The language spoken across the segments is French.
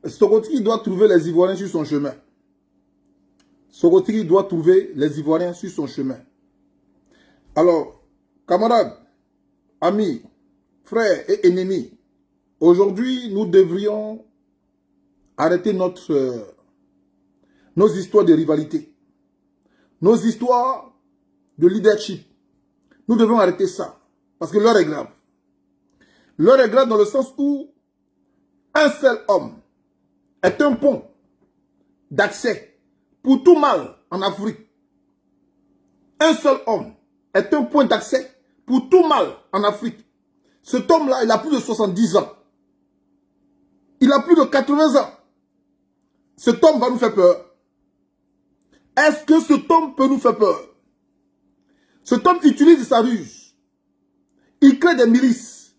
Soroti doit trouver les Ivoiriens sur son chemin. Soroti doit trouver les Ivoiriens sur son chemin. Alors, camarades, amis, frères et ennemis, aujourd'hui, nous devrions arrêter nos histoires de rivalité, nos histoires de leadership. Nous devons arrêter ça, parce que l'heure est grave. L'heure est grave dans le sens où un seul homme est un pont d'accès pour tout mal en Afrique. Un seul homme est un point d'accès pour tout mal en Afrique. Cet homme-là, il a plus de 70 ans. Il a plus de 80 ans. Cet homme va nous faire peur. Est-ce que cet homme peut nous faire peur? Cet homme utilise sa ruse. Il crée des milices.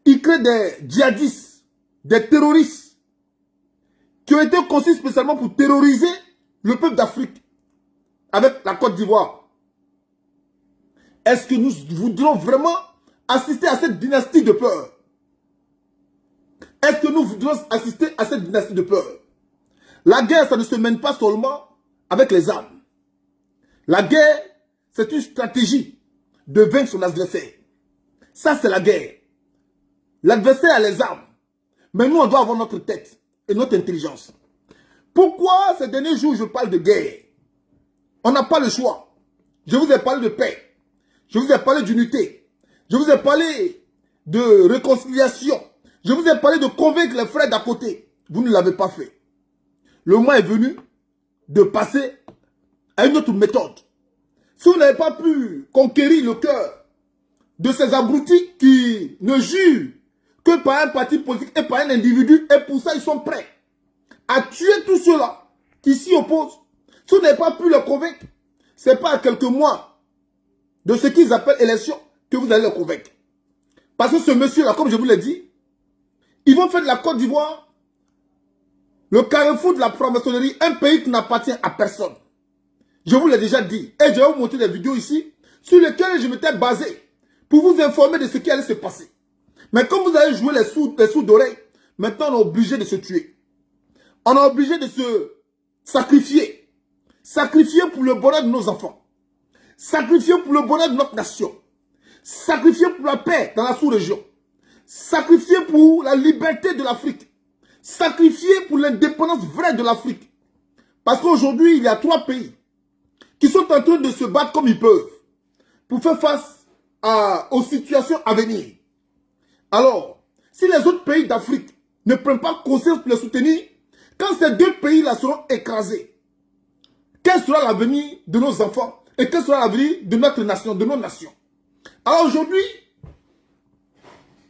Il crée des djihadistes, des terroristes qui ont été conçus spécialement pour terroriser le peuple d'Afrique avec la Côte d'Ivoire. Est-ce que nous voudrons vraiment assister à cette dynastie de peur? Est-ce que nous voudrons assister à cette dynastie de peur? La guerre, ça ne se mène pas seulement avec les armes. La guerre, c'est une stratégie de vaincre son adversaire. Ça, c'est la guerre. L'adversaire a les armes. Mais nous, on doit avoir notre tête et notre intelligence. Pourquoi ces derniers jours, je parle de guerre? On n'a pas le choix. Je vous ai parlé de paix. Je vous ai parlé d'unité. Je vous ai parlé de réconciliation. Je vous ai parlé de convaincre les frères d'à côté. Vous ne l'avez pas fait. Le moment est venu de passer à une autre méthode. Si vous n'avez pas pu conquérir le cœur de ces abrutis qui ne jurent que par un parti politique et par un individu, et pour ça ils sont prêts à tuer tous ceux-là qui s'y opposent. Si vous n'avez pas pu les convaincre, ce n'est pas à quelques mois de ce qu'ils appellent élection que vous allez les convaincre. Parce que ce monsieur-là, comme je vous l'ai dit, ils vont faire de la Côte d'Ivoire le carrefour de la franc-maçonnerie, un pays qui n'appartient à personne. Je vous l'ai déjà dit. Et je vais vous montrer des vidéos ici sur lesquelles je m'étais basé pour vous informer de ce qui allait se passer. Mais comme vous avez joué les sous d'oreille, maintenant on est obligé de se tuer. On est obligé de se sacrifier. Sacrifier pour le bonheur de nos enfants. Sacrifier pour le bonheur de notre nation. Sacrifier pour la paix dans la sous-région. Sacrifier pour la liberté de l'Afrique. Sacrifier pour l'indépendance vraie de l'Afrique. Parce qu'aujourd'hui, il y a 3 pays qui sont en train de se battre comme ils peuvent pour faire face aux situations à venir. Alors, si les autres pays d'Afrique ne prennent pas conscience pour les soutenir, quand ces 2 pays-là seront écrasés, quel sera l'avenir de nos enfants et quel sera l'avenir de notre nation, de nos nations? Alors aujourd'hui,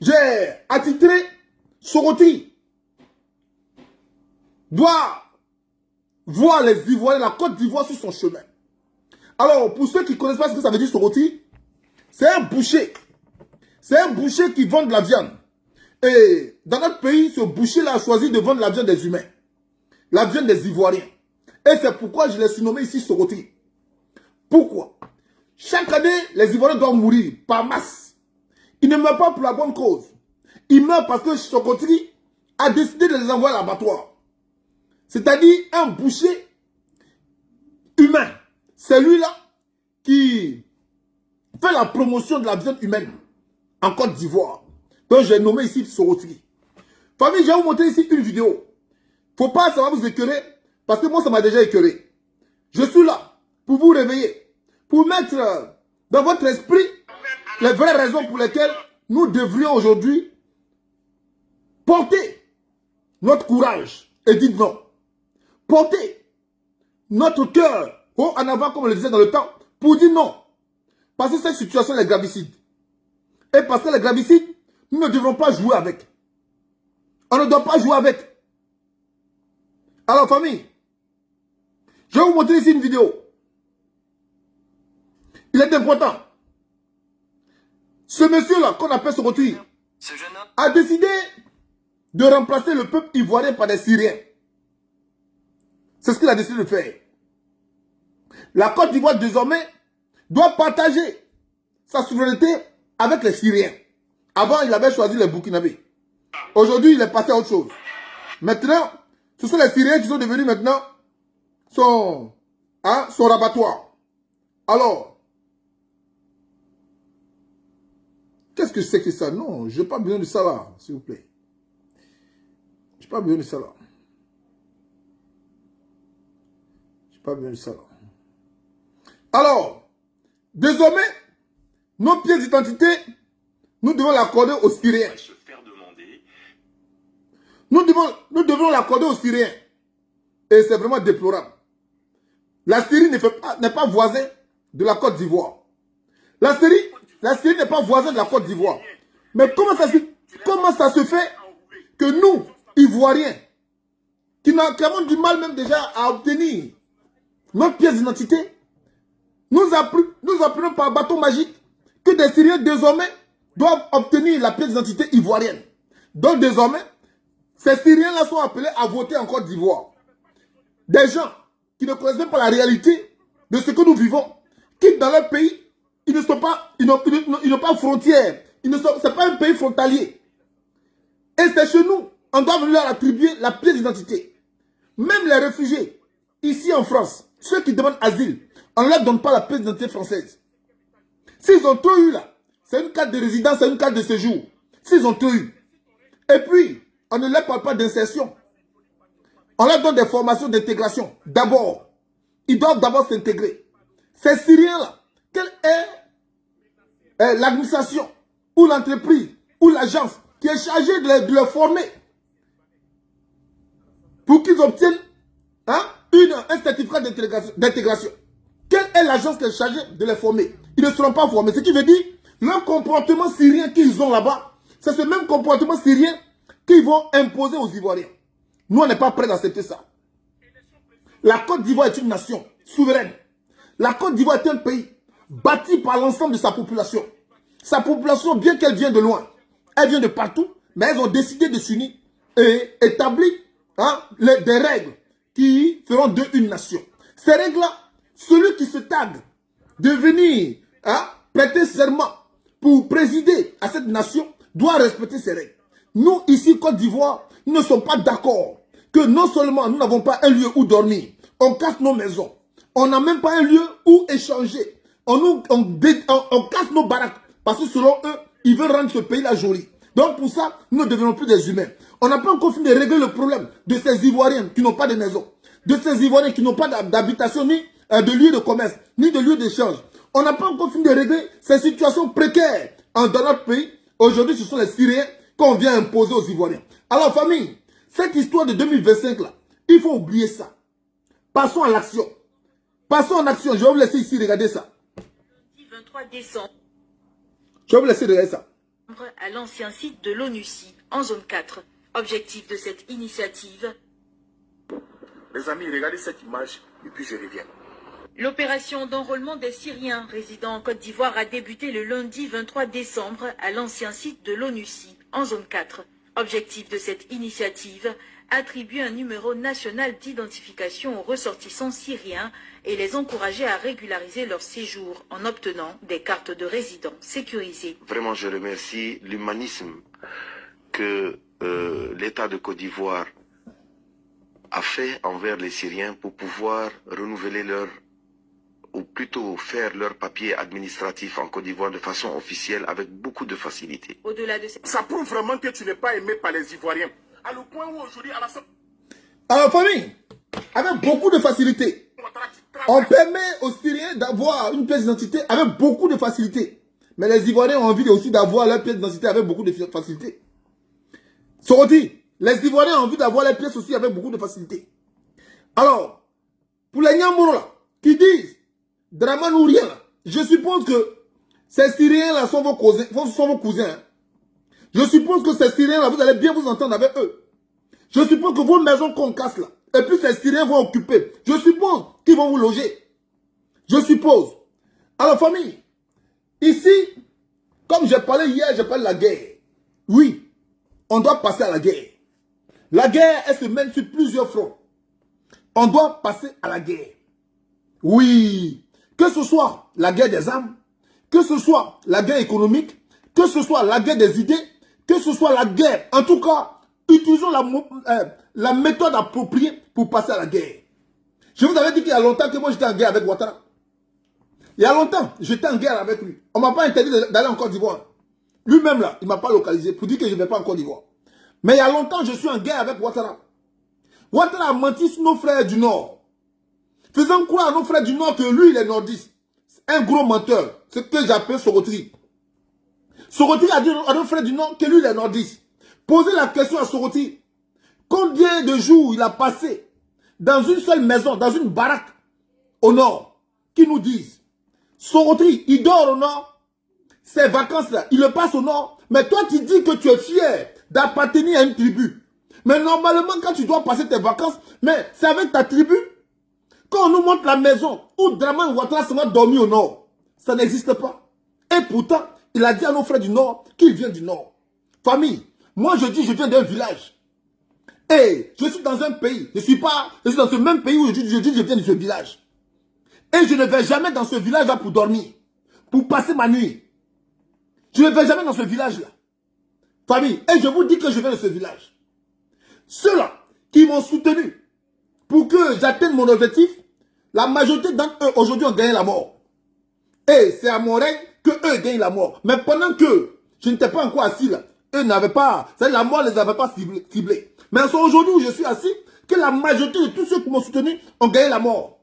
j'ai attitré Soroti doit voir les Ivoiriens, la Côte d'Ivoire sur son chemin. Alors, pour ceux qui ne connaissent pas ce que ça veut dire Soroti, c'est un boucher. C'est un boucher qui vend de la viande. Et dans notre pays, ce boucher-là a choisi de vendre la viande des humains. La viande des Ivoiriens. Et c'est pourquoi je l'ai surnommé ici Soroti. Pourquoi? Chaque année, les Ivoiriens doivent mourir par masse. Ils ne meurent pas pour la bonne cause. Ils meurent parce que Soroti a décidé de les envoyer à l'abattoir. C'est-à-dire un boucher humain. C'est lui-là qui fait la promotion de la viande humaine en Côte d'Ivoire. Donc j'ai nommé ici Soroti. Famille, je vais vous montrer ici une vidéo. Faut pas, ça va vous écœurer, parce que moi ça m'a déjà écœuré. Je suis là pour vous réveiller, pour mettre dans votre esprit les vraies raisons pour lesquelles nous devrions aujourd'hui porter notre courage et dire non. Porter notre cœur haut en avant, comme on le disait dans le temps, pour dire non. Parce que cette situation est gravicide. Et parce qu'elle est gravicide, nous ne devons pas jouer avec. On ne doit pas jouer avec. Alors famille, je vais vous montrer ici une vidéo. Il est important. Ce monsieur-là, qu'on appelle Soroti, a décidé de remplacer le peuple ivoirien par des Syriens. C'est ce qu'il a décidé de faire. La Côte d'Ivoire, désormais, doit partager sa souveraineté avec les Syriens. Avant, il avait choisi les Burkinabés. Aujourd'hui, il est passé à autre chose. Maintenant, ce sont les Syriens qui sont devenus maintenant son rabattoir. Alors, qu'est-ce que c'est que ça? Non, je n'ai pas besoin de ça là, s'il vous plaît. Je n'ai pas besoin de ça là. Je n'ai pas besoin de ça là. Alors, désormais, nos pièces d'identité, nous devons l'accorder aux Syriens. Nous devons l'accorder aux Syriens. Et c'est vraiment déplorable. La Syrie n'est pas voisin de la Côte d'Ivoire. La Syrie n'est pas voisin de la Côte d'Ivoire. Mais comment ça se fait que nous, Ivoiriens, qui avons du mal même déjà à obtenir notre pièce d'identité, nous apprenons par bâton magique que des Syriens désormais doivent obtenir la pièce d'identité ivoirienne. Donc désormais, ces Syriens-là sont appelés à voter en Côte d'Ivoire. Des gens qui ne connaissent même pas la réalité de ce que nous vivons, qui dans leur pays, ils n'ont pas frontières. Ce n'est pas un pays frontalier. Et c'est chez nous, on doit leur attribuer la pièce d'identité. Même les réfugiés, ici en France, ceux qui demandent asile, on ne leur donne pas la pièce d'identité française. S'ils ont tout eu là, c'est une carte de résidence, c'est une carte de séjour. S'ils ont tout eu. Et puis, on ne leur parle pas d'insertion. On leur donne des formations d'intégration. D'abord, ils doivent d'abord s'intégrer. Ces Syriens-là, quelle est l'administration ou l'entreprise ou l'agence qui est chargée de les former pour qu'ils obtiennent un certificat d'intégration? Quelle est l'agence qui est chargée de les former? Ils ne seront pas formés. Ce qui veut dire, leur comportement syrien qu'ils ont là-bas, c'est ce même comportement syrien qu'ils vont imposer aux Ivoiriens. Nous, on n'est pas prêts d'accepter ça. La Côte d'Ivoire est une nation souveraine. La Côte d'Ivoire est un pays bâti par l'ensemble de sa population. Sa population, bien qu'elle vienne de loin, elle vient de partout, mais elles ont décidé de s'unir et établir des règles qui feront d'eux une nation. Ces règles-là, celui qui se targue de venir prêter serment pour présider à cette nation doit respecter ces règles. Nous, ici, Côte d'Ivoire, nous ne sommes pas d'accord que non seulement nous n'avons pas un lieu où dormir, on casse nos maisons, on n'a même pas un lieu où échanger, on casse nos baraques, parce que selon eux, ils veulent rendre ce pays-là joli. Donc pour ça, nous ne devenons plus des humains. On n'a pas encore fini de régler le problème de ces Ivoiriens qui n'ont pas de maison, de ces Ivoiriens qui n'ont pas d'habitation, ni de lieu de commerce, ni de lieu d'échange. On n'a pas encore fini de régler ces situations précaires dans notre pays. Aujourd'hui, ce sont les Syriens qu'on vient imposer aux Ivoiriens. Alors famille, cette histoire de 2025 là, il faut oublier ça. Passons à l'action. Passons en action. Je vais vous laisser ici regarder ça. 23 décembre. Je vais vous laisser regarder ça. À l'ancien site de l'ONUCI, en zone 4. Objectif de cette initiative. Les amis, regardez cette image et puis je reviens. L'opération d'enrôlement des Syriens résidant en Côte d'Ivoire a débuté le lundi 23 décembre à l'ancien site de l'ONUCI, en zone 4. Objectif de cette initiative, attribuer un numéro national d'identification aux ressortissants syriens et les encourager à régulariser leur séjour en obtenant des cartes de résidents sécurisées. Vraiment, je remercie l'humanisme que l'État de Côte d'Ivoire a fait envers les Syriens pour pouvoir renouveler ou plutôt faire leur papier administratif en Côte d'Ivoire de façon officielle avec beaucoup de facilité. Au-delà de ça prouve vraiment que tu n'es pas aimé par les Ivoiriens. À le point où aujourd'hui, à la sortie... Alors famille, avec beaucoup de facilité, on permet aux Syriens d'avoir une pièce d'identité avec beaucoup de facilité. Mais les Ivoiriens ont envie aussi d'avoir leur pièce d'identité avec beaucoup de facilité. Soroti, les Ivoiriens ont envie d'avoir les pièces aussi avec beaucoup de facilité. Alors, pour les Nyamuro là, qui disent Draman ou rien là, je suppose que ces Syriens là sont vos cousins. Hein. Je suppose que ces Syriens là, vous allez bien vous entendre avec eux. Je suppose que vos maisons qu'on casse là, et puis ces Syriens vont occuper. Je suppose qu'ils vont vous loger. Je suppose. Alors famille, ici, comme j'ai parlé hier, j'ai parlé de la guerre. Oui, on doit passer à la guerre. La guerre, elle se mène sur plusieurs fronts. On doit passer à la guerre. Oui. Que ce soit la guerre des armes, que ce soit la guerre économique, que ce soit la guerre des idées, que ce soit la guerre, en tout cas, Utilisons la méthode appropriée pour passer à la guerre. Je vous avais dit qu'il y a longtemps que moi j'étais en guerre avec Ouattara. Il y a longtemps, j'étais en guerre avec lui. On ne m'a pas interdit d'aller en Côte d'Ivoire. Lui-même là, il ne m'a pas localisé pour dire que je ne vais pas en Côte d'Ivoire. Mais il y a longtemps, je suis en guerre avec Ouattara. Ouattara a menti sur nos frères du Nord. Faisant croire à nos frères du Nord que lui, il est nordiste. Un gros menteur. C'est ce que j'appelle Sorotri. Sorotri a dit à nos frères du Nord que lui, il est nordiste. Posez la question à Sorotri. Combien de jours il a passé dans une seule maison, dans une baraque au Nord, qui nous disent, Sorotri, il dort au Nord, ces vacances-là, il le passe au Nord, mais toi, tu dis que tu es fier d'appartenir à une tribu. Mais normalement, quand tu dois passer tes vacances, mais c'est avec ta tribu. Quand on nous montre la maison où Dramane Ouattara sera dormi au Nord, ça n'existe pas. Et pourtant, il a dit à nos frères du Nord qu'il vient du Nord. Famille, moi je dis je viens d'un village. Et je suis dans un pays, je suis dans ce même pays où je dis je viens de ce village. Et je ne vais jamais dans ce village-là pour dormir, pour passer ma nuit. Je ne vais jamais dans ce village-là. Famille, et je vous dis que je viens de ce village. Ceux-là qui m'ont soutenu pour que j'atteigne mon objectif, la majorité d'entre eux aujourd'hui ont gagné la mort. Et c'est à mon règne que eux gagnent la mort. Mais pendant que je n'étais pas encore assis là, eux n'avaient pas, la mort ne les avait pas ciblés. Mais c'est aujourd'hui où je suis assis que la majorité de tous ceux qui m'ont soutenu ont gagné la mort.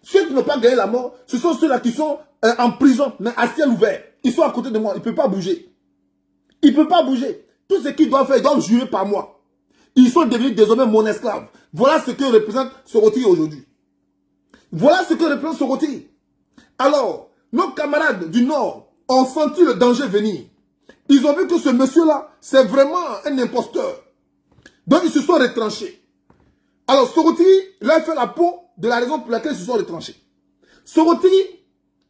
Ceux qui n'ont pas gagné la mort, ce sont ceux-là qui sont en prison, mais à ciel ouvert. Ils sont à côté de moi, ils ne peuvent pas bouger. Ils ne peuvent pas bouger. Tout ce qu'ils doivent faire, ils doivent jurer par moi. Ils sont devenus désormais mon esclave. Voilà ce que représente Sorotri aujourd'hui. Voilà ce que représente Sorotri. Alors, nos camarades du Nord ont senti le danger venir. Ils ont vu que ce monsieur-là, c'est vraiment un imposteur. Donc, ils se sont retranchés. Alors, Sorotri leur fait la peau de la raison pour laquelle ils se sont retranchés. Sorotri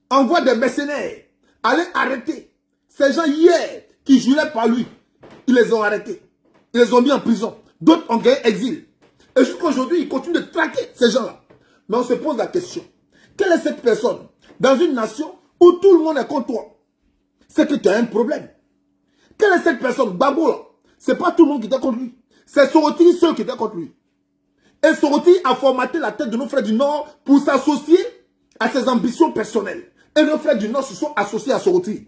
envoie des mercenaires aller arrêter ces gens hier qui juraient par lui. Ils les ont arrêtés. Ils les ont mis en prison. D'autres ont gagné exil. Et jusqu'à aujourd'hui, ils continuent de traquer ces gens-là. Mais on se pose la question. Quelle est cette personne dans une nation où tout le monde est contre toi? C'est que tu as un problème. Quelle est cette personne? Gbagbo là. C'est pas tout le monde qui était contre lui. C'est Sorotri seul qui était contre lui. Et Sorotri a formaté la tête de nos frères du Nord pour s'associer à ses ambitions personnelles. Et nos frères du Nord se sont associés à Sorotri.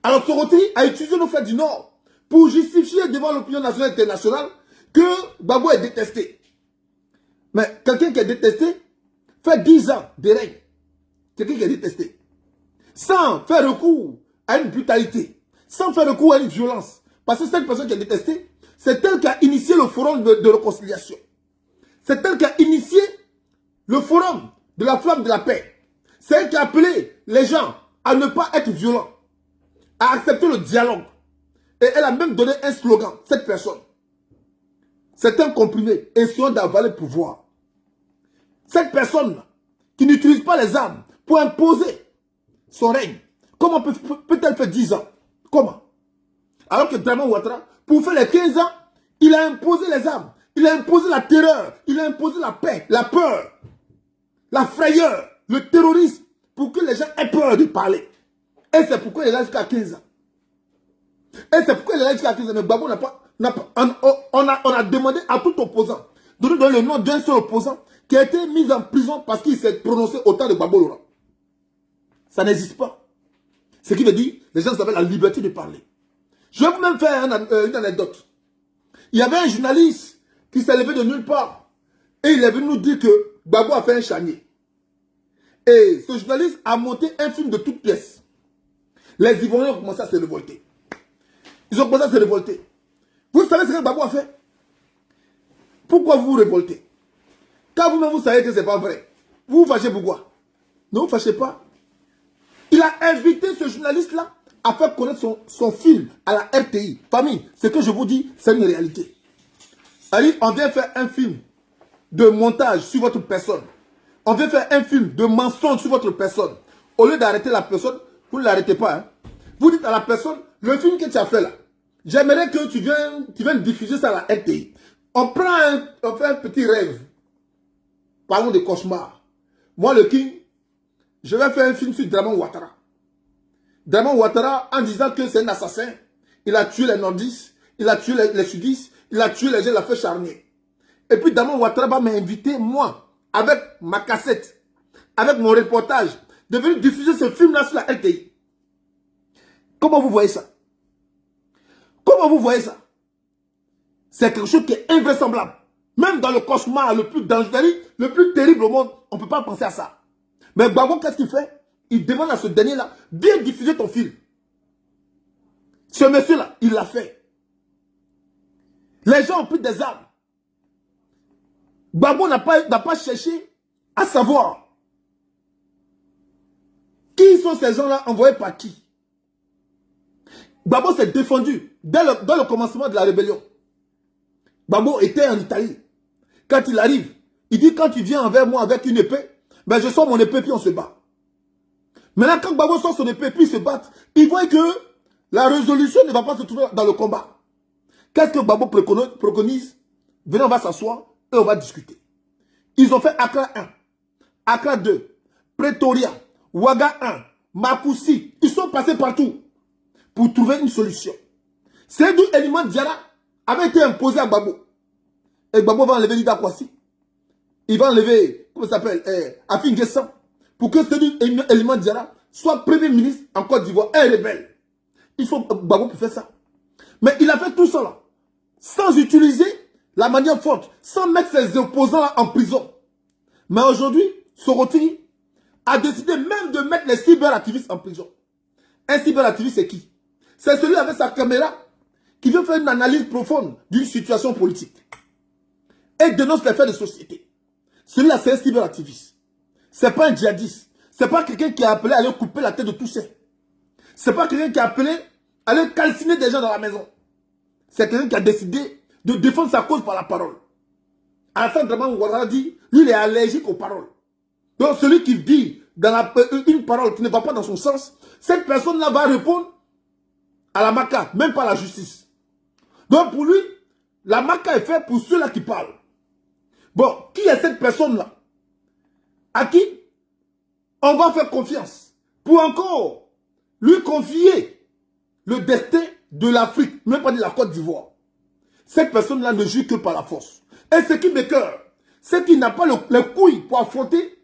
Alors Sorotri a utilisé nos frères du Nord pour justifier devant l'opinion nationale et internationale que Gbagbo est détesté. Mais quelqu'un qui est détesté fait 10 ans de règne. Quelqu'un qui est détesté. Sans faire recours à une brutalité. Sans faire recours à une violence. Parce que cette personne qui est détestée, c'est elle qui a initié le forum de réconciliation. C'est elle qui a initié le forum de la flamme de la paix. C'est elle qui a appelé les gens à ne pas être violents, à accepter le dialogue. Et elle a même donné un slogan, cette personne. C'est un comprimé, essayant d'avaler le pouvoir. Cette personne qui n'utilise pas les armes pour imposer son règne, comment peut-elle faire 10 ans? Comment? Alors que Dramane Ouattara, pour faire les 15 ans, il a imposé les armes. Il a imposé la terreur, il a imposé la paix, la peur, la frayeur, le terrorisme, pour que les gens aient peur de parler. Et c'est pourquoi il est là jusqu'à 15 ans. Et c'est pourquoi il est là jusqu'à 15 ans. Mais Gbagbo on a demandé à tout opposant de nous donner le nom d'un seul opposant qui a été mis en prison parce qu'il s'est prononcé au temps de Gbagbo Laurent. Ça n'existe pas. Ce qui veut dire, les gens avaient la liberté de parler. Je vais vous même faire une anecdote. Il y avait un journaliste qui s'est levé de nulle part. Et il est venu nous dire que Gbagbo a fait un charnier. Et ce journaliste a monté un film de toutes pièces. Les Ivoiriens ont commencé à se révolter. Ils ont commencé à se révolter. Vous savez ce que Gbagbo a fait? Pourquoi vous vous révoltez? Quand vous-même vous savez que ce n'est pas vrai. Vous vous fâchez pourquoi? Ne vous fâchez pas. Il a invité ce journaliste-là à faire connaître son film à la RTI. Famille, ce que je vous dis, c'est une réalité. Allez, on vient faire un film de montage sur votre personne. On vient faire un film de mensonge sur votre personne. Au lieu d'arrêter la personne, vous ne l'arrêtez pas. Hein. Vous dites à la personne, le film que tu as fait là, j'aimerais que tu viennes diffuser ça à la RTI. On fait un petit rêve. Parlons de cauchemar. Moi, le King, je vais faire un film sur Dramane Ouattara. Dramane Ouattara, en disant que c'est un assassin, il a tué les nordistes, il a tué les sudistes, il a tué les gens, il a fait charnier. Et puis Damon Ouattara m'a invité, moi, avec ma cassette, avec mon reportage, de venir diffuser ce film-là sur la RTI. Comment vous voyez ça? Comment vous voyez ça? C'est quelque chose qui est invraisemblable. Même dans le cauchemar le plus dangereux, le plus terrible au monde, on ne peut pas penser à ça. Mais Gbagbo, qu'est-ce qu'il fait? Il demande à ce dernier-là, viens diffuser ton film. Ce monsieur-là, il l'a fait. Les gens ont pris des armes. Gbagbo n'a pas cherché à savoir qui sont ces gens-là envoyés par qui. Gbagbo s'est défendu dans le commencement de la rébellion. Gbagbo était en Italie. Quand il arrive, il dit quand tu viens envers moi avec une épée, ben je sors mon épée puis on se bat. Maintenant quand Gbagbo sort son épée puis il se bat, il voit que la résolution ne va pas se trouver dans le combat. Qu'est-ce que Gbagbo préconise? Venez, on va s'asseoir et on va discuter. Ils ont fait Accra 1, Accra 2, Pretoria, Ouaga 1, Makoussi. Ils sont passés partout pour trouver une solution. C'est d'où Eliman Diarra avait été imposé à Gbagbo. Et Gbagbo va enlever Lida Kwasi. Il va enlever, comment ça s'appelle, Afin Guessan, pour que Sédou Eliman Diarra soit premier ministre en Côte d'Ivoire, un rebelle. Il faut Gbagbo pour faire ça. Mais il a fait tout ça là, sans utiliser la manière forte, sans mettre ses opposants là en prison. Mais aujourd'hui, Soroti a décidé même de mettre les cyberactivistes en prison. Un cyberactiviste, c'est qui? C'est celui avec sa caméra qui veut faire une analyse profonde d'une situation politique et dénonce les faits de société. Celui-là, c'est un cyberactiviste. C'est pas un djihadiste. C'est pas quelqu'un qui a appelé à aller couper la tête de tous ces. C'est pas quelqu'un qui a appelé à aller calciner des gens dans la maison. C'est quelqu'un qui a décidé de défendre sa cause par la parole. Alassane Dramane Ouattara dit, lui, il est allergique aux paroles. Donc, celui qui dit dans une parole qui ne va pas dans son sens, cette personne-là va répondre à la MACA, même pas à la justice. Donc, pour lui, la MACA est faite pour ceux-là qui parlent. Bon, qui est cette personne-là? À qui on va faire confiance pour encore lui confier le destin de l'Afrique, même pas de la Côte d'Ivoire. Cette personne-là ne joue que par la force. Et ce qui m'écoeure, c'est qu'il n'a pas les couilles pour affronter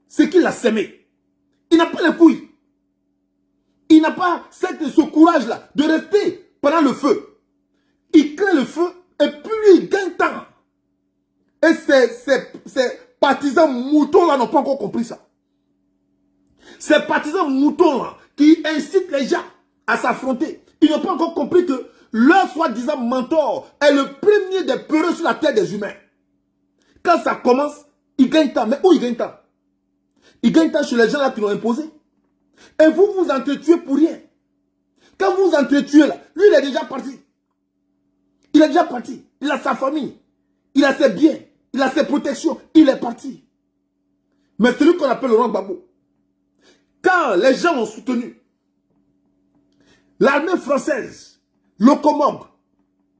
ce qu'il a sémé. Il n'a pas les couilles. Il n'a pas ce courage-là de rester pendant le feu. Il crée le feu et puis il gagne temps. Et ces partisans moutons-là n'ont pas encore compris ça. Ces partisans moutons-là qui incitent les gens à s'affronter, ils n'ont pas encore compris que leur soi-disant mentor est le premier des peureux sur la terre des humains. Quand ça commence, il gagne temps. Mais où il gagne temps? Il gagne temps chez les gens là qui l'ont imposé. Et vous vous entretuez pour rien. Quand vous vous entretuez là, lui il est déjà parti. Il est déjà parti. Il a sa famille. Il a ses biens. Il a ses protections. Il est parti. Mais celui qu'on appelle Laurent Gbagbo, quand les gens ont soutenu l'armée française, le Comog,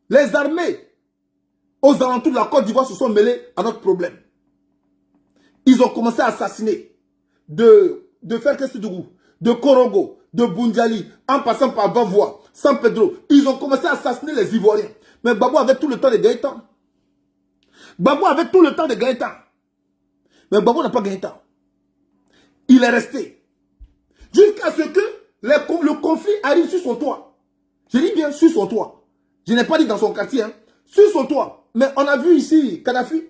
les armées aux alentours de la Côte d'Ivoire se sont mêlées à notre problème. Ils ont commencé à assassiner de faire qu'est-ce de goût, de Korongo, de Boundiali, en passant par Bavois, San Pedro. Ils ont commencé à assassiner les Ivoiriens. Mais Gbagbo avait tout le temps de gagner temps. Gbagbo avait tout le temps de gagner temps. Mais Gbagbo n'a pas gagné temps. Il est resté. Jusqu'à ce que le conflit arrive sur son toit. Je dis bien sur son toit. Je n'ai pas dit dans son quartier. Hein. Sur son toit. Mais on a vu ici Kadhafi.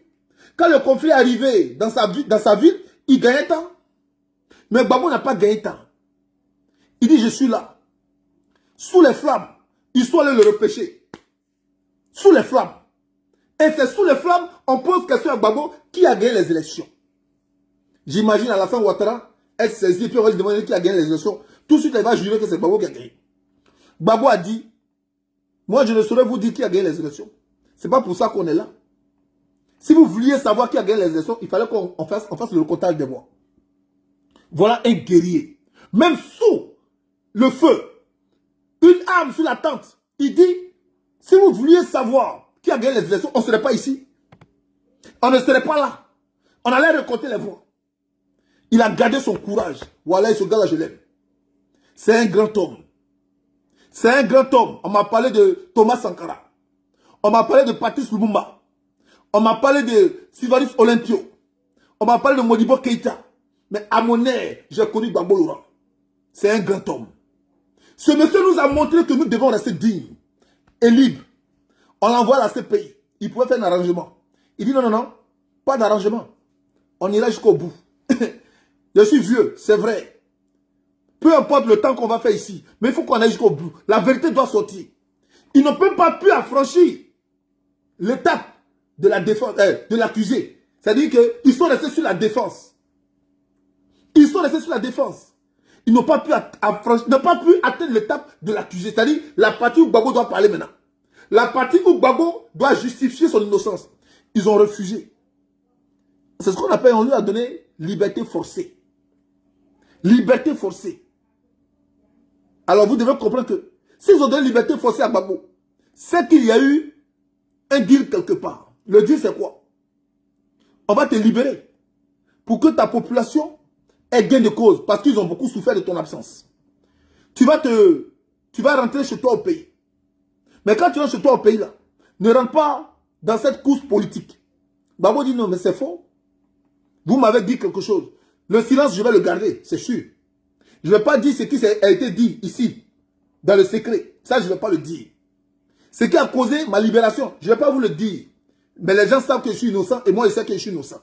Quand le conflit est arrivé dans sa ville, il gagnait temps. Mais Gbagbo n'a pas gagné temps. Il dit je suis là. Sous les flammes. Ils sont allés le repêcher. Sous les flammes. Et c'est sous les flammes, on pose question à Gbagbo qui a gagné les élections. J'imagine Alassane Ouattara être saisi et puis on va lui demander qui a gagné les élections. Tout de suite, il va jurer que c'est Gbagbo qui a gagné. Gbagbo a dit, moi je ne saurais vous dire qui a gagné les élections. C'est pas pour ça qu'on est là. Si vous vouliez savoir qui a gagné les élections, il fallait qu'on fasse le comptage des voix. Voilà un guerrier. Même sous le feu, une arme sur la tente, il dit, si vous vouliez savoir qui a gagné les élections, on ne serait pas ici. On ne serait pas là. On allait récolter les voix. Il a gardé son courage. Voilà, ce gars-là, je l'aime. C'est un grand homme. C'est un grand homme. On m'a parlé de Thomas Sankara. On m'a parlé de Patrice Lumumba. On m'a parlé de Sylvanus Olympio. On m'a parlé de Modibo Keïta. Mais à mon ère, j'ai connu Gbagbo Laurent. C'est un grand homme. Ce monsieur nous a montré que nous devons rester dignes et libres. On l'envoie à la CPI. Il pouvait faire un arrangement. Il dit non, non, non, pas d'arrangement. On ira jusqu'au bout. Je suis vieux, c'est vrai. Peu importe le temps qu'on va faire ici, mais il faut qu'on aille jusqu'au bout. La vérité doit sortir. Ils n'ont même pas pu affranchir l'étape de la défense, de l'accusé. C'est-à-dire qu'ils sont restés sur la défense. Ils sont restés sur la défense. Ils n'ont pas pu atteindre l'étape de l'accusé. C'est-à-dire la partie où Gbagbo doit parler maintenant. La partie où Gbagbo doit justifier son innocence. Ils ont refusé. C'est ce qu'on appelle, on lui a donné liberté forcée. Liberté forcée. Alors vous devez comprendre que s'ils ont donné liberté forcée à Gbagbo, c'est qu'il y a eu un deal quelque part. Le deal c'est quoi? On va te libérer pour que ta population ait gain de cause parce qu'ils ont beaucoup souffert de ton absence. Tu vas rentrer chez toi au pays. Mais quand tu rentres chez toi au pays là, ne rentre pas dans cette course politique. Gbagbo dit non mais c'est faux. Vous m'avez dit quelque chose. Le silence je vais le garder, c'est sûr. Je ne vais pas dire ce qui a été dit ici, dans le secret. Ça, je ne vais pas le dire. Ce qui a causé ma libération, je ne vais pas vous le dire. Mais les gens savent que je suis innocent et moi, je sais que je suis innocent.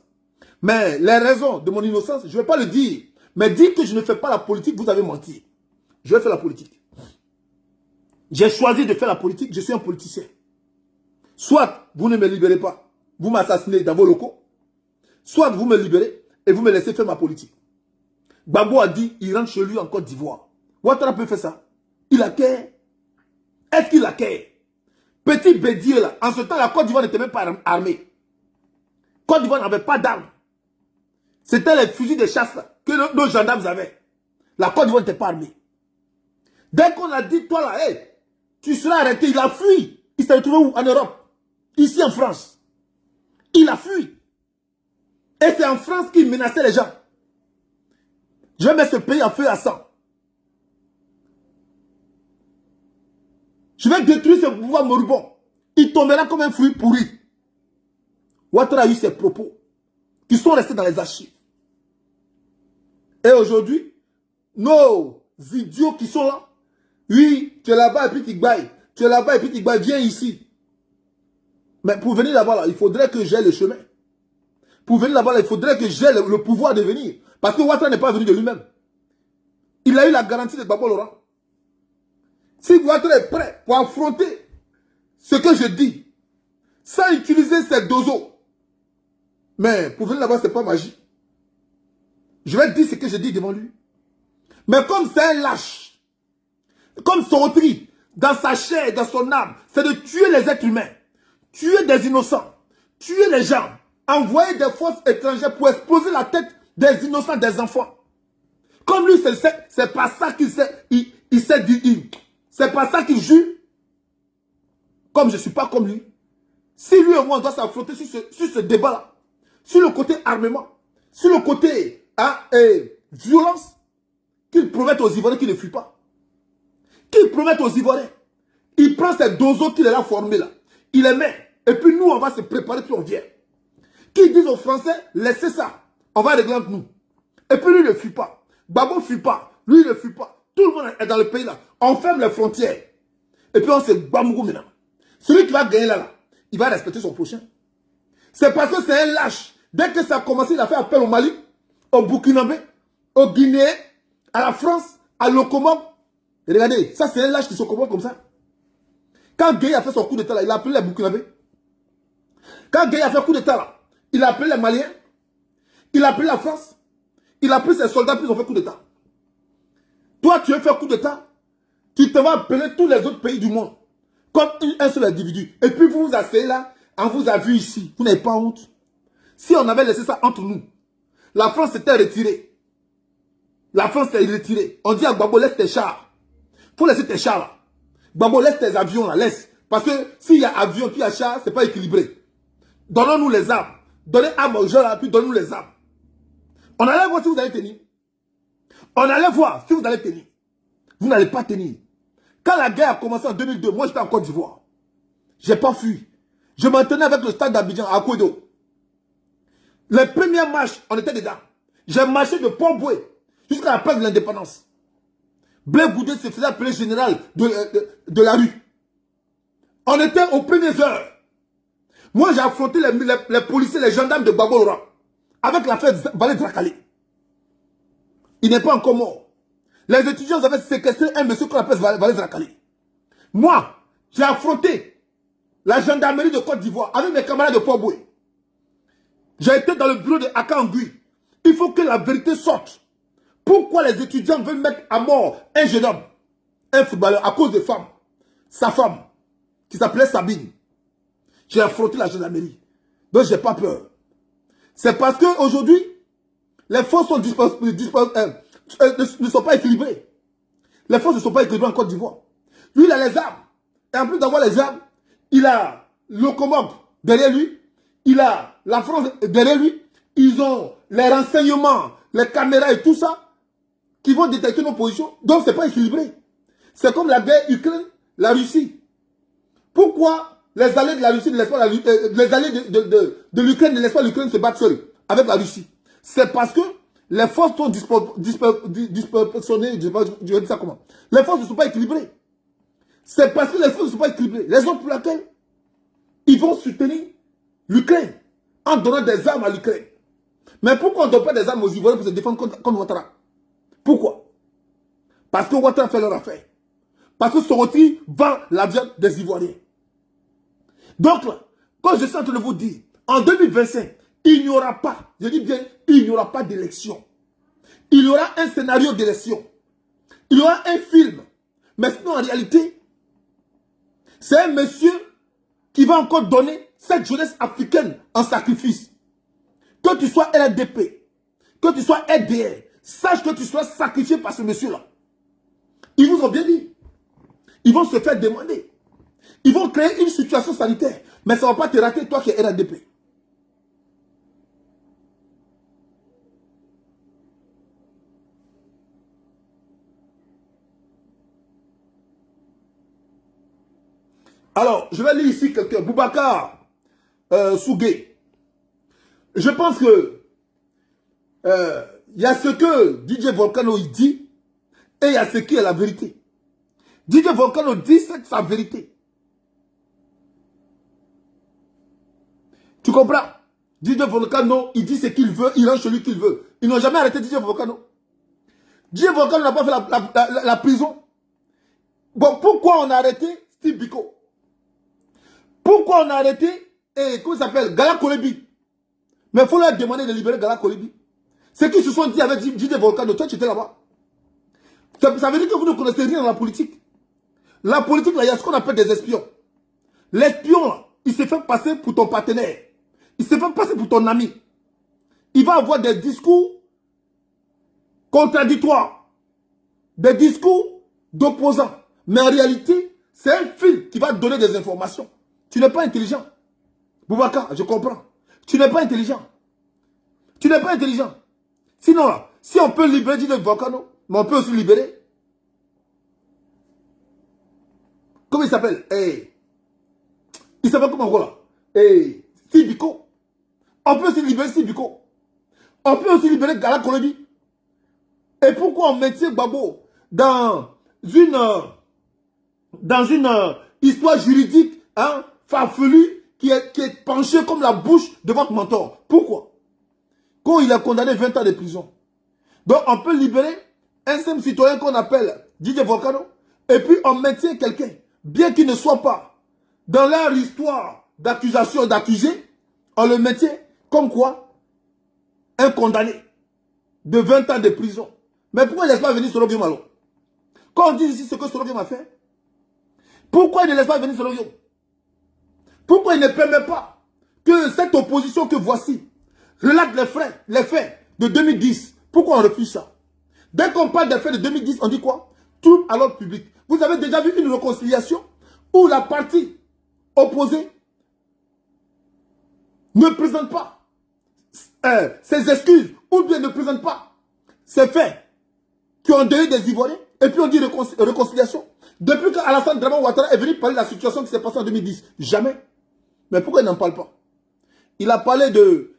Mais les raisons de mon innocence, je ne vais pas le dire. Mais dire que je ne fais pas la politique, vous avez menti. Je vais faire la politique. J'ai choisi de faire la politique, je suis un politicien. Soit vous ne me libérez pas, vous m'assassinez dans vos locaux. Soit vous me libérez et vous me laissez faire ma politique. Gbagbo a dit, il rentre chez lui en Côte d'Ivoire. Ouattara peut faire ça. Il a qu'à. Est-ce qu'il a qu'à? Petit bédier là, en ce temps, la Côte d'Ivoire n'était même pas armée. Côte d'Ivoire n'avait pas d'armes. C'était les fusils de chasse là, que nos gendarmes avaient. La Côte d'Ivoire n'était pas armée. Dès qu'on a dit, toi là, hey, tu seras arrêté, il a fui. Il s'est retrouvé où? En Europe. Ici en France. Il a fui. Et c'est en France qu'il menaçait les gens. Je vais mettre ce pays à feu et à sang. Je vais détruire ce pouvoir moribond. Il tombera comme un fruit pourri. Ouattara a eu ses propos qui sont restés dans les archives. Et aujourd'hui, nos idiots qui sont là, oui, tu es là-bas et puis tu bailles. Tu es là-bas et puis tu bailles, viens ici. Mais pour venir là-bas, là, il faudrait que j'aie le chemin. Pour venir là-bas, là, il faudrait que j'aie le pouvoir de venir. Parce que Ouattara n'est pas venu de lui-même. Il a eu la garantie de Gbagbo Laurent. Si Ouattara est prêt pour affronter ce que je dis, sans utiliser ses dozos, mais pour venir là-bas, ce n'est pas magie. Je vais dire ce que je dis devant lui. Mais comme c'est un lâche, comme Sorotri, dans sa chair, dans son âme, c'est de tuer les êtres humains, tuer des innocents, tuer les gens, envoyer des forces étrangères pour exploser la tête des innocents, des enfants. Comme lui, c'est pas ça qu'il sait, c'est pas ça qu'il jure. Comme je ne suis pas comme lui. Si lui et moi, on doit s'affronter sur ce débat-là, sur le côté armement, sur le côté violence, qu'il promette aux Ivoiriens qu'il ne fuit pas. Qu'il promette aux Ivoiriens. Il prend ces dozos qu'il a formés là. Il les met. Et puis nous, on va se préparer, puis on vient. Qu'ils disent aux Français, laissez ça. On va régler entre nous. Et puis lui, il ne fuit pas. Gbagbo ne fuit pas. Lui, il ne fuit pas. Tout le monde est dans le pays là. On ferme les frontières. Et puis on se Gbamougo maintenant. Celui qui va gagner là, il va respecter son prochain. C'est parce que c'est un lâche. Dès que ça a commencé, il a fait appel au Mali, au Burkinabé, au Guinéen, à la France, à l'Okomom. Et regardez, ça c'est un lâche qui se comporte comme ça. Quand Gueye a fait son coup d'état là, il a appelé les Burkinabés. Quand Gueye a fait un coup d'état là, il a appelé les Maliens. Il a appelé la France. Il a pris ses soldats, puis ils ont fait coup d'état. Toi, tu veux faire coup d'état, tu te vas appeler tous les autres pays du monde comme un seul individu. Et puis vous vous asseyez là, on vous a vu ici. Vous n'avez pas honte. Si on avait laissé ça entre nous, la France s'était retirée. La France s'est retirée. On dit à Gbagbo, laisse tes chars. Il faut laisser tes chars là. Gbagbo, laisse tes avions là, laisse. Parce que s'il y a avion puis il y a char, ce n'est pas équilibré. Donnons-nous les armes. Donnez armes aux gens là, puis donnez-nous les armes. On allait voir si vous allez tenir. On allait voir si vous allez tenir. Vous n'allez pas tenir. Quand la guerre a commencé en 2002, moi j'étais en Côte d'Ivoire. Je n'ai pas fui. Je m'entraînais avec le stade d'Abidjan à Kodo. Les premières marches, on était dedans. J'ai marché de Port-Boué jusqu'à la place de l'indépendance. Blaise Goudé se faisait appeler général de la rue. On était aux premières heures. Moi, j'ai affronté les policiers, les gendarmes de Bagolora avec l'affaire Valé Drakali. Il n'est pas encore mort. Les étudiants avaient séquestré un monsieur qu'on appelle Valé Drakali. Moi, j'ai affronté la gendarmerie de Côte d'Ivoire avec mes camarades de Port-Boué. J'ai été dans le bureau de Akangui. Il faut que la vérité sorte. Pourquoi les étudiants veulent mettre à mort un jeune homme, un footballeur, à cause de femmes? Sa femme, qui s'appelait Sabine. J'ai affronté la gendarmerie. Donc, je n'ai pas peur. C'est parce qu'aujourd'hui, les forces ne sont pas équilibrées. Les forces ne sont pas équilibrées en Côte d'Ivoire. Lui, il a les armes. Et en plus d'avoir les armes, il a le Comog derrière lui. Il a la France derrière lui. Ils ont les renseignements, les caméras et tout ça qui vont détecter nos positions. Donc, ce n'est pas équilibré. C'est comme la guerre Ukraine, la Russie. Pourquoi les alliés de la Russie ne laissent pas les alliés de l'Ukraine ne laissent pas l'Ukraine se battre seule avec la Russie? C'est parce que les forces sont disproportionnées. Je vais dire ça comment. Les forces ne sont pas équilibrées. C'est parce que les forces ne sont pas équilibrées. Raison pour laquelle ils vont soutenir l'Ukraine en donnant des armes à l'Ukraine. Mais pourquoi on ne donne pas des armes aux Ivoiriens pour se défendre contre Ouattara? Pourquoi? Parce que Ouattara fait leur affaire. Parce que Soroti vend la viande des Ivoiriens. Donc là, quand je suis en train de vous dire, en 2025, il n'y aura pas, je dis bien, il n'y aura pas d'élection. Il y aura un scénario d'élection. Il y aura un film. Mais sinon, en réalité, c'est un monsieur qui va encore donner cette jeunesse africaine en sacrifice. Que tu sois LDP, que tu sois RDR, sache que tu sois sacrifié par ce monsieur-là. Ils vous ont bien dit. Ils vont se faire demander. Ils vont créer une situation sanitaire. Mais ça ne va pas te rater, toi qui es RDP. Alors, je vais lire ici quelqu'un. Boubacar Sougué. Je pense que il y a ce que DJ Volcano il dit et il y a ce qui est la vérité. DJ Volcano dit c'est sa vérité. Tu comprends? DJ Volcano, il dit ce qu'il veut, il rend celui qu'il veut. Ils n'ont jamais arrêté DJ Volcano. DJ Volcano n'a pas fait la prison. Bon, pourquoi on a arrêté Steve Biko? Pourquoi on a arrêté, comment il s'appelle, Gala Kolebi? Mais il faut leur demander de libérer Gala Kolebi. Ceux qui se sont dit avec DJ Volcano, toi tu étais là-bas. Ça veut dire que vous ne connaissez rien dans la politique. La politique, là, il y a ce qu'on appelle des espions. L'espion, là, il se fait passer pour ton partenaire. Il se fait passer pour ton ami. Il va avoir des discours contradictoires. Des discours d'opposants. Mais en réalité, c'est un fil qui va donner des informations. Tu n'es pas intelligent. Boubacar, je comprends. Tu n'es pas intelligent. Tu n'es pas intelligent. Sinon, là, si on peut libérer DJ Volcano, mais on peut aussi libérer. Comment il s'appelle? Il s'appelle comment voilà? Steve Biko. On peut aussi libérer Steve Biko. On peut aussi libérer Gala Kolebi. Et pourquoi on maintient Gbagbo dans une histoire juridique farfelue qui est penchée comme la bouche de votre mentor? Pourquoi? Quand il a condamné 20 ans de prison. Donc on peut libérer un simple citoyen qu'on appelle DJ Volcano. Et puis on maintient quelqu'un, bien qu'il ne soit pas dans leur histoire d'accusation, d'accusé, on le maintient comme quoi? Un condamné de 20 ans de prison. Mais pourquoi il ne laisse pas venir Soro Malo? Quand on dit ici ce que Soro a fait, pourquoi il ne laisse pas venir Soro? Pourquoi il ne permet pas que cette opposition que voici relate les faits de 2010? Pourquoi on refuse ça? Dès qu'on parle des faits de 2010, on dit quoi? Trouble à l'ordre public. Vous avez déjà vu une réconciliation où la partie opposée ne présente pas ses excuses ou bien ne présente pas ses faits qui ont endeuillé des Ivoiriens et puis on dit réconciliation. Depuis qu'Alassane Draman Ouattara est venu parler de la situation qui s'est passée en 2010, jamais. Mais pourquoi il n'en parle pas? Il a parlé de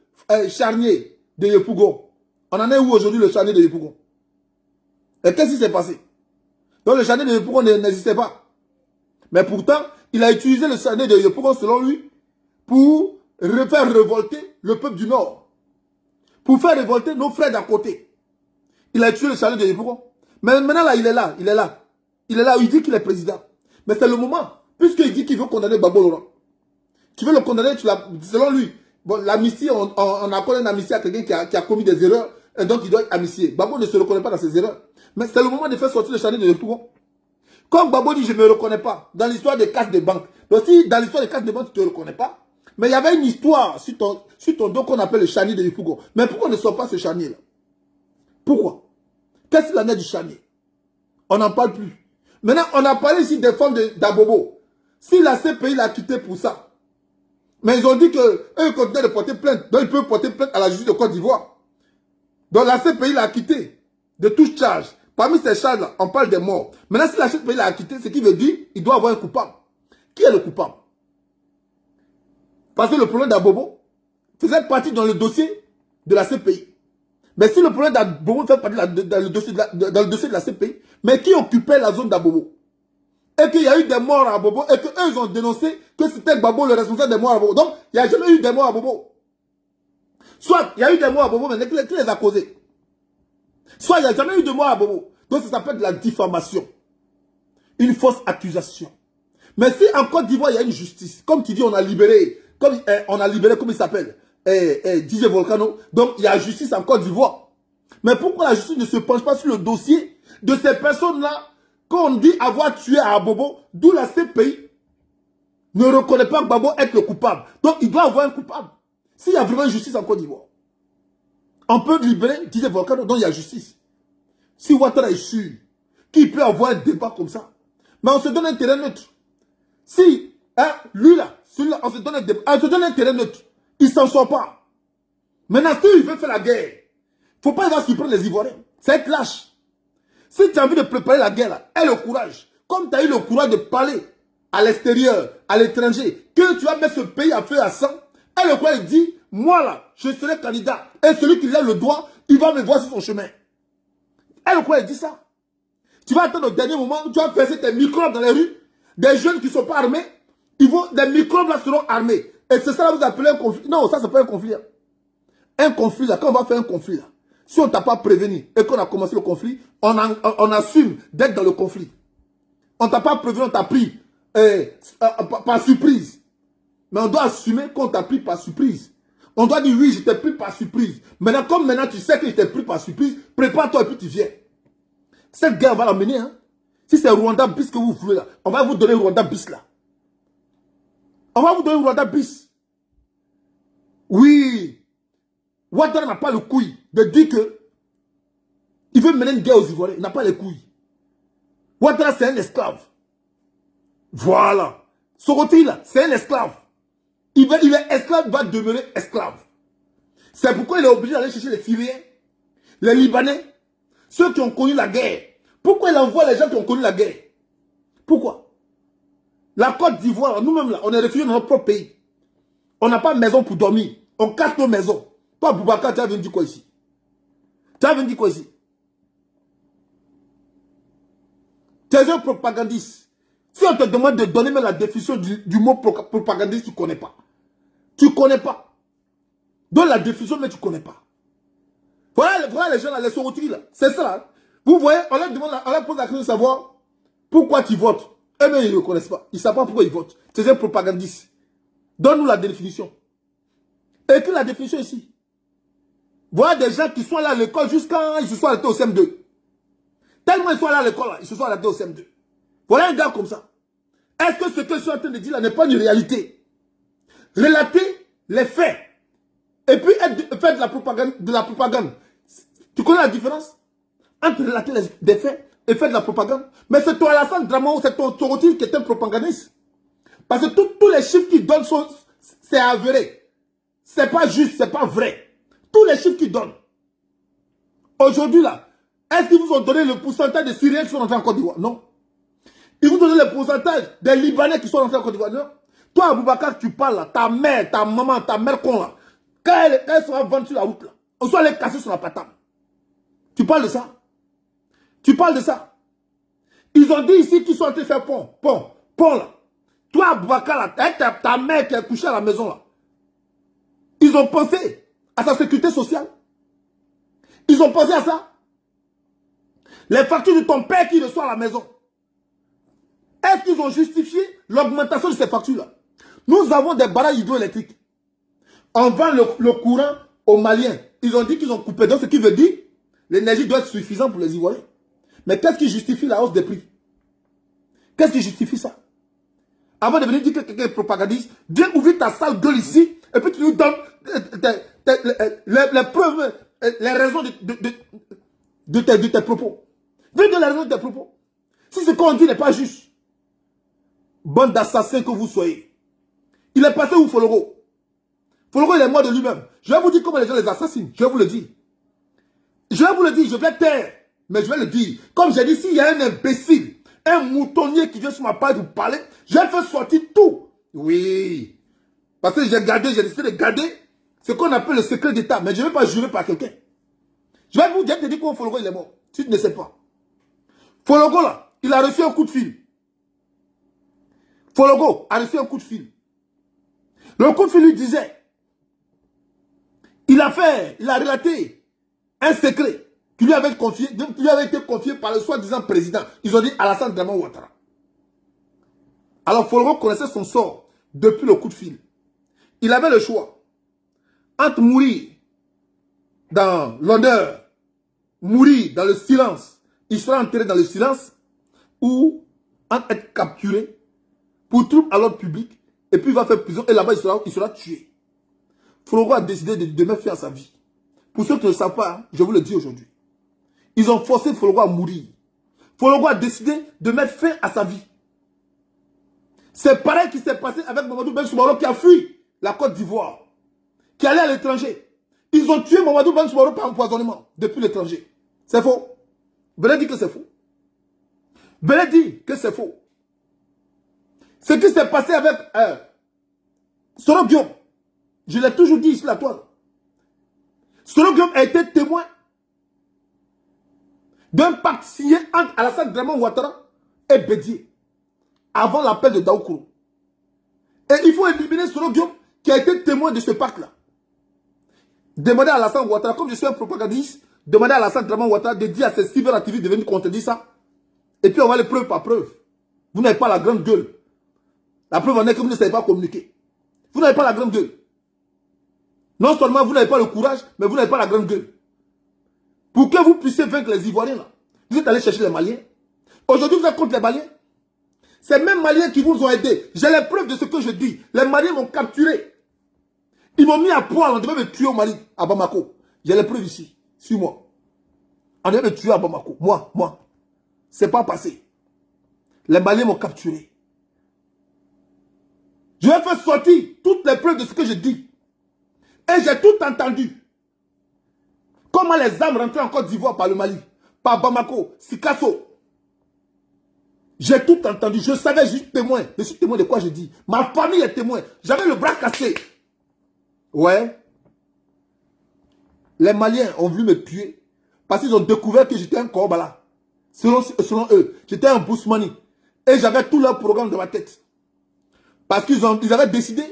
charnier de Yopougon. On en est où aujourd'hui le charnier de Yopougon? Et qu'est-ce qui s'est passé? Donc le charnier de Yopougon n'existait pas. Mais pourtant, il a utilisé le charnier de Yopougon selon lui pour faire révolter le peuple du Nord. Pour faire révolter nos frères d'à côté. Il a utilisé le charnier de Yopougon. Mais maintenant là, il est là. Il est là, il dit qu'il est président. Mais c'est le moment. Puisqu'il dit qu'il veut condamner Gbagbo Laurent. Tu veux le condamner, selon lui. Bon, l'amnistie, on accorde une amnistie à quelqu'un qui a commis des erreurs. Et donc il doit être amnistié. Gbagbo ne se reconnaît pas dans ses erreurs. Mais c'est le moment de faire sortir le charnier de Yopougon. Comme Gbagbo dit, je ne me reconnais pas. Dans l'histoire des caisses de banque. Donc si dans l'histoire des caisses de banque, tu ne te reconnais pas. Mais il y avait une histoire sur ton dos qu'on appelle le charnier de Yopougon. Mais pourquoi on ne sort pas ce charnier-là? Pourquoi? Qu'est-ce qu'il en est du charnier? On n'en parle plus. Maintenant, on a parlé ici des femmes d'Abobo. Si la CPI l'a quitté pour ça, mais ils ont dit qu'eux continuent de porter plainte. Donc ils peuvent porter plainte à la justice de Côte d'Ivoire. Donc la CPI l'a quitté de toute charge. Parmi ces charges-là, on parle des morts. Maintenant, si la CPI l'a quitté, ce qui veut dire qu'il doit avoir un coupable. Qui est le coupable? Parce que le problème d'Abobo faisait partie dans le dossier de la CPI. Mais si le problème d'Abobo fait partie dans le dossier de la CPI, mais qui occupait la zone d'Abobo? Et qu'il y a eu des morts à Abobo, et qu'eux, ils ont dénoncé que c'était Gbagbo le responsable des morts à Abobo. Donc, il n'y a jamais eu des morts à Abobo. Soit, il y a eu des morts à Abobo, mais qui les a causés? Soit, il n'y a jamais eu de morts à Abobo. Donc, ça s'appelle de la diffamation. Une fausse accusation. Mais si en Côte d'Ivoire, il y a une justice, comme tu dis, on a libéré, comme il s'appelle, DJ Volcano, donc il y a justice en Côte d'Ivoire. Mais pourquoi la justice ne se penche pas sur le dossier de ces personnes-là qu'on dit avoir tué à Abobo, d'où la CPI ne reconnaît pas Gbagbo être le coupable. Donc il doit avoir un coupable. S'il y a vraiment une justice en Côte d'Ivoire, on peut libérer DJ Volcano, donc il y a justice. Si Ouattara est sûr qu'il peut avoir un débat comme ça, mais on se donne un terrain neutre. Si, lui là, celui-là, on se donne un débat, on se donne un terrain neutre, il s'en sort pas. Maintenant, s'il veut faire la guerre, il ne faut pas y surprendre les Ivoiriens. C'est être lâche. Si tu as envie de préparer la guerre, là, aie le courage. Comme tu as eu le courage de parler à l'extérieur, à l'étranger, que tu vas mettre ce pays à feu à sang, aie le courage de dire, moi là, je serai candidat. Et celui qui lève le doigt, il va me voir sur son chemin. Aie le courage de dire ça. Tu vas attendre au dernier moment, tu vas faire tes microbes dans les rues, des jeunes qui ne sont pas armés, des microbes là seront armés. Et c'est ça là vous appelez un conflit. Non, ça c'est pas un conflit. Là. Un conflit là, quand on va faire un conflit là, si on ne t'a pas prévenu et qu'on a commencé le conflit, on assume d'être dans le conflit. On ne t'a pas prévenu, on t'a pris par surprise. Mais on doit assumer qu'on t'a pris par surprise. On doit dire oui, je t'ai pris par surprise. Maintenant, comme maintenant tu sais que je t'ai pris par surprise, prépare-toi et puis tu viens. Cette guerre, on va la mener. Hein? Si c'est Rwanda bis que vous voulez là, on va vous donner Rwanda bis là. On va vous donner Rwanda bis. Oui. Ouattara n'a pas le couille de dire que il veut mener une guerre aux Ivoiriens. Il n'a pas les couilles. Ouattara, c'est un esclave. Voilà. Soroti, là, c'est un esclave. Il est esclave, il va demeurer esclave. C'est pourquoi il est obligé d'aller chercher les Syriens, les Libanais, ceux qui ont connu la guerre. Pourquoi il envoie les gens qui ont connu la guerre? Pourquoi? La Côte d'Ivoire, nous-mêmes, là, on est réfugiés dans notre propre pays. On n'a pas de maison pour dormir. On casse nos maisons. Toi, Boubacar, tu as venu dire quoi ici? Tu as venu dire quoi ici? Tu es un propagandiste. Si on te demande de donner même la définition du mot propagandiste, tu ne connais pas. Tu ne connais pas. Donne la définition, mais tu ne connais pas. Voilà les gens là, les sorotris là. C'est ça. Hein? Vous voyez, on leur pose la question de savoir pourquoi tu votes. Eux-mêmes, ils ne reconnaissent pas. Ils ne savent pas pourquoi ils votent. C'est un propagandiste. Donne-nous la définition. Écris la définition ici. Voilà des gens qui sont là à l'école jusqu'à ils se sont arrêtés au CM2. Tellement ils sont là à l'école, ils se sont arrêtés au CM2. Voilà un gars comme ça. Est-ce que ce que je suis en train de dire là n'est pas une réalité? Relater les faits. Et puis faire de la propagande. Tu connais la différence entre relater des faits et faire de la propagande? Mais c'est toi Alassane Dramane, c'est ton Soroti qui est un propagandiste. Parce que tous les chiffres qu'ils donnent, c'est avéré. C'est pas juste, c'est pas vrai. Tous les chiffres qu'ils donnent. Aujourd'hui là, est-ce qu'ils vous ont donné le pourcentage de Syriens qui sont rentrés en Côte d'Ivoire? Non. Ils vous ont donné le pourcentage des Libanais qui sont rentrés en Côte d'Ivoire? Non. Toi, Boubacar, tu parles là, ta mère, ta maman, ta mère con là, quand elles sont vendues sur la route là, on soit les casser sur la patate. Tu parles de ça? Tu parles de ça? Ils ont dit ici qu'ils sont en train de faire pont là. Toi, Boubacar là, avec ta mère qui est couchée à la maison là, ils ont pensé à sa sécurité sociale. Ils ont pensé à ça. Les factures de ton père qui reçoit à la maison. Est-ce qu'ils ont justifié l'augmentation de ces factures-là? Nous avons des barrages hydroélectriques. On vend le courant aux Maliens. Ils ont dit qu'ils ont coupé. Donc, ce qui veut dire l'énergie doit être suffisante pour les Ivoiriens. Mais qu'est-ce qui justifie la hausse des prix? Qu'est-ce qui justifie ça? Avant de venir dire que quelqu'un est propagandiste, viens ouvrir ta sale gueule ici et puis tu nous donnes les preuves, les raisons de tes propos. Viens donner les raisons de tes propos. Si ce qu'on dit n'est pas juste, bande d'assassins que vous soyez. Il est passé où Fologo? Fologo, il est mort de lui-même. Je vais vous dire comment les gens les assassinent. Je vais vous le dire. Je vais vous le dire, je vais taire. Mais je vais le dire. Comme j'ai dit, s'il y a un imbécile, un moutonnier qui vient sur ma page vous parler, je vais faire sortir tout. Oui. Parce que j'ai décidé de garder ce qu'on appelle le secret d'État. Mais je ne vais pas jurer par quelqu'un. Je vais vous dire comment Fologo il est mort. Si tu ne sais pas. Fologo là, il a reçu un coup de fil. Fologo a reçu un coup de fil. Le coup de fil lui disait, il a relaté un secret qui lui avait été confié par le soi-disant président. Ils ont dit Alassane Draman Ouattara. Alors Fologo connaissait son sort depuis le coup de fil. Il avait le choix entre mourir dans l'honneur, mourir dans le silence, il sera enterré dans le silence, ou entre être capturé pour trouble à l'ordre public, et puis il va faire prison, et là-bas il sera tué. Fologo a décidé de mettre fin à sa vie. Pour ceux qui ne le savent pas, je vous le dis aujourd'hui. Ils ont forcé Fologo à mourir. Fologo a décidé de mettre fin à sa vie. C'est pareil qui s'est passé avec Mamadou Ben Soumaoro qui a fui la Côte d'Ivoire, qui allait à l'étranger. Ils ont tué Mamadou Ben Soumaoro par empoisonnement depuis l'étranger. C'est faux. Venez dire que c'est faux. Venez dire que c'est faux. Ce qui s'est passé avec Soro Guillaume, je l'ai toujours dit ici la toile. Soro Guillaume a été témoin d'un pacte signé entre Alassane Draman Ouattara et Bédié avant l'appel de Daoukourou. Et il faut éliminer Soro Guillaume qui a été témoin de ce pacte-là. Demandez à Alassane Ouattara, comme je suis un propagandiste, demandez à Alassane Draman Ouattara de dire à ses cyberactivistes de venir contredire ça. Et puis on va les preuve par preuve. Vous n'avez pas la grande gueule. La preuve en est que vous ne savez pas communiquer. Vous n'avez pas la grande gueule. Non seulement vous n'avez pas le courage, mais vous n'avez pas la grande gueule. Pour que vous puissiez vaincre les Ivoiriens là, vous êtes allé chercher les Maliens. Aujourd'hui vous êtes contre les Maliens. Ces mêmes Maliens qui vous ont aidé. J'ai les preuves de ce que je dis. Les Maliens m'ont capturé. Ils m'ont mis à poil. On devait me tuer au Mali, à Bamako. J'ai les preuves ici. Suis-moi. On devait me tuer à Bamako. Moi. C'est pas passé. Les Maliens m'ont capturé. Je vais faire sortir toutes les preuves de ce que je dis. Et j'ai tout entendu. Comment les armes rentraient en Côte d'Ivoire par le Mali, par Bamako, Sikasso. J'ai tout entendu. Je savais, je suis témoin. Je suis témoin de quoi je dis. Ma famille est témoin. J'avais le bras cassé. Ouais. Les Maliens ont voulu me tuer parce qu'ils ont découvert que j'étais un Korbala. Selon eux, j'étais un Bousmani. Et j'avais tout leur programme dans ma tête. Parce qu'ils avaient décidé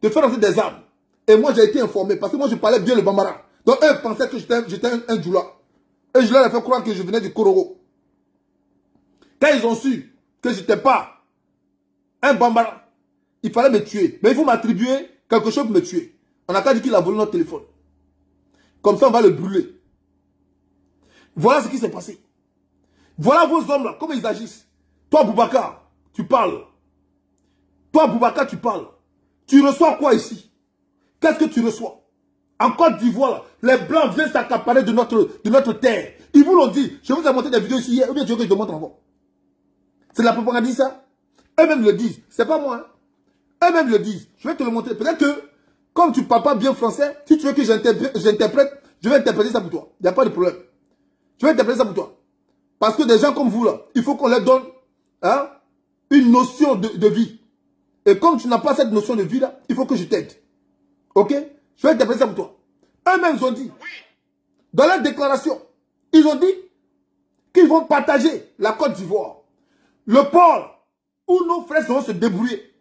de faire entrer des armes. Et moi, j'ai été informé. Parce que moi, je parlais bien le Bambara. Donc, eux pensaient que j'étais un Djoula. Et je leur ai fait croire que je venais du Kororo. Quand ils ont su que je n'étais pas un Bambara, il fallait me tuer. Mais il faut m'attribuer quelque chose pour me tuer. On n'a qu'à dire qu'il a volé notre téléphone. Comme ça, on va le brûler. Voilà ce qui s'est passé. Voilà vos hommes là, comment ils agissent. Toi, Boubacar, tu parles. Toi, Boubacar, tu parles. Tu reçois quoi ici? Qu'est-ce que tu reçois? En Côte d'Ivoire, les Blancs viennent s'accaparer de notre terre. Ils vous l'ont dit. Je vous ai montré des vidéos ici hier. Ou bien tu veux que je te montre encore? C'est de la propagande, ça? Eux-mêmes le disent. C'est pas moi. Hein? Eux-mêmes le disent. Je vais te le montrer. Peut-être que, comme tu ne parles pas bien français, si tu veux que j'interprète, je vais interpréter ça pour toi. Il n'y a pas de problème. Je vais interpréter ça pour toi. Parce que des gens comme vous, là, il faut qu'on leur donne une notion de vie. Et comme tu n'as pas cette notion de vie là, il faut que je t'aide. Ok? Je vais interpréter ça pour toi. Eux-mêmes ont dit, dans leur déclaration, ils ont dit qu'ils vont partager la Côte d'Ivoire. Le port où nos frères vont se débrouiller.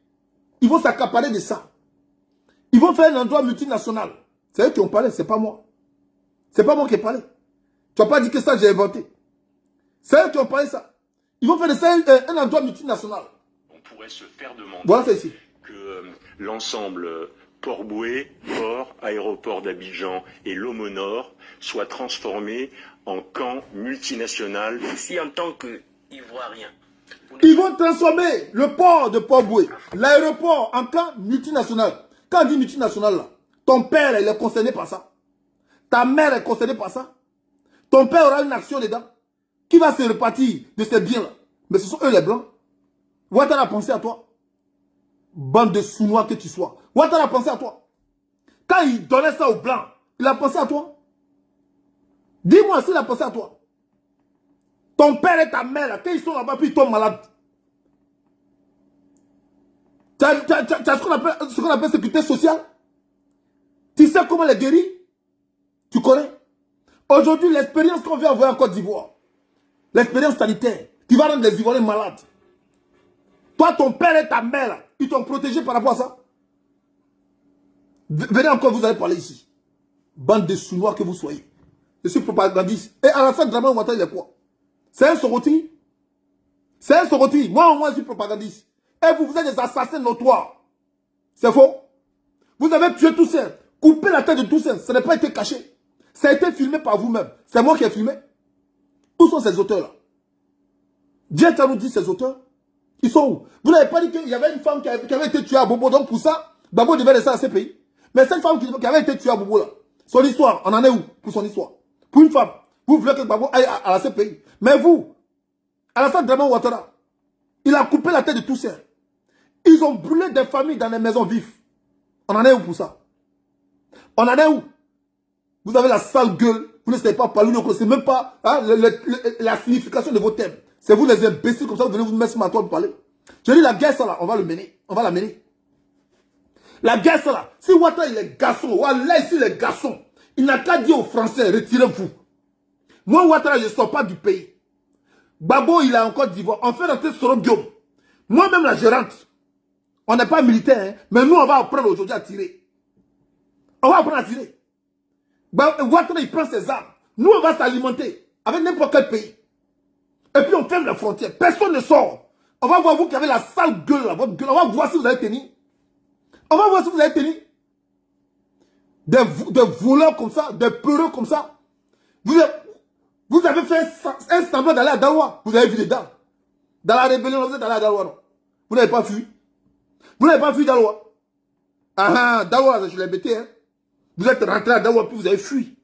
Ils vont s'accaparer de ça. Ils vont faire un endroit multinational. C'est eux qui ont parlé, c'est pas moi. C'est pas moi qui ai parlé. Tu n'as pas dit que ça, j'ai inventé. C'est eux qui ont parlé ça. Ils vont faire de ça un endroit multinational. On pourrait se faire demander voilà, c'est ici. Que l'ensemble Port-Boué, port, aéroport d'Abidjan et l'Homo-Nord soient transformés en camp multinational. Si en tant qu'Ivoirien... Ils vont transformer le port de Port-Boué, l'aéroport en camp multinational. Quand on dit multinational, là, ton père il est concerné par ça. Ta mère est concernée par ça. Ton père aura une action dedans. Qui va se repartir de ces biens-là? Mais ce sont eux les blancs. Ouattara a pensé à toi. Bande de sous-noirs que tu sois. Ouattara a pensé à toi. Quand il donnait ça aux blancs, il a pensé à toi. Dis-moi s'il a pensé à toi. Ton père et ta mère, là, quand ils sont là-bas, puis ils tombent malades. Tu as ce qu'on appelle sécurité sociale. Tu sais comment les guérir? Tu connais? Aujourd'hui, l'expérience qu'on vient avoir en Côte d'Ivoire, l'expérience sanitaire, qui va rendre les Ivoiriens malades. Toi, ton père et ta mère, là, ils t'ont protégé par rapport à ça. Venez encore, vous allez parler ici. Bande de sous-noirs que vous soyez. Je suis propagandiste. Et Alassane Dramane Ouattara, il est quoi? C'est un soroti. C'est un soroti. Moi, au moins, je suis propagandiste. Et vous, vous êtes des assassins notoires. C'est faux. Vous avez tué Toussaint. Coupé la tête de Toussaint. Ça n'a pas été caché. Ça a été filmé par vous-même. C'est moi qui ai filmé. Où sont ces auteurs-là? Dieu nous dit ces auteurs. Ils sont où? Vous n'avez pas dit qu'il y avait une femme qui avait été tuée à Bobo. Donc pour ça, Babo devait laisser à ces pays. Mais cette femme qui avait été tuée à Bobo là, son histoire, on en est où pour son histoire? Pour une femme, vous voulez que Babo aille à ces pays. Mais vous, Alassane Dramane Ouattara, il a coupé la tête de Toussaint. Ils ont brûlé des familles dans les maisons vives. On en est où pour ça? On en est où? Vous avez la sale gueule. Vous ne savez pas parler, vous ne connaissez même pas hein, la signification de vos thèmes. C'est vous les imbéciles comme ça, vous venez vous mettre sur ma toile pour parler. Je dis la guerre ça là, on va le mener. On va la mener. La guerre ça là, si Ouattara il est garçon, là ici les garçons, il n'a qu'à dire aux Français, retirez-vous. Moi Ouattara je ne sors pas du pays. Babo il est en Côte d'Ivoire, on fait rentrer Soro Guillaume. Moi-même là je rentre. On n'est pas militaire, hein, mais nous on va apprendre aujourd'hui à tirer. On va apprendre à tirer. Ouattara il prend ses armes. Nous on va s'alimenter avec n'importe quel pays. Et puis on ferme la frontière. Personne ne sort. On va voir vous qui avez la sale gueule là, votre gueule. On va voir si vous allez tenir. On va voir si vous allez tenir. Des voleurs comme ça, des peureux comme ça. Vous avez fait un semblant d'aller à Dawa. Vous avez vu les dents. Dans la rébellion, vous êtes allé à Dawa, non? Vous n'avez pas fui. Vous n'avez pas fui Dawa. Ah, Dawa, je l'ai bêté, hein. Vous êtes rentré à Dawa, puis vous avez fui.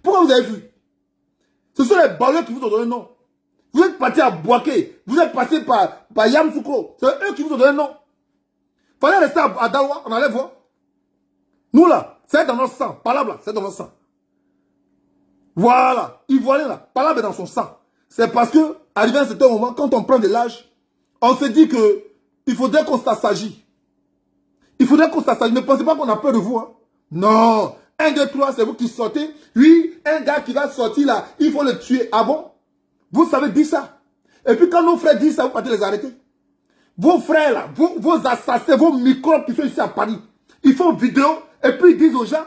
Pourquoi vous avez fui? Ce sont les ballons qui vous ont donné le nom. Vous êtes parti à Boaké. Vous êtes passé par Yamoussoukro. C'est eux qui vous ont donné le nom. Il fallait rester à Dawa, on allait voir. Nous là, c'est dans notre sang. Palabre là, c'est dans notre sang. Voilà. Ivoirien là, Palabre est dans son sang. C'est parce que, arrivé à un certain moment, quand on prend de l'âge, on se dit que il faudrait qu'on s'assagit. Il faudrait qu'on s'assagit. Ne pensez pas qu'on a peur de vous. Hein. Non. 1, 2, 3, c'est vous qui sortez. Oui, un gars qui va sortir là, il faut le tuer. Ah bon? Vous savez dire ça. Et puis quand nos frères disent ça, vous partez les arrêter. Vos frères là, vos assassins, vos microbes qui sont ici à Paris, ils font vidéo et puis ils disent aux gens,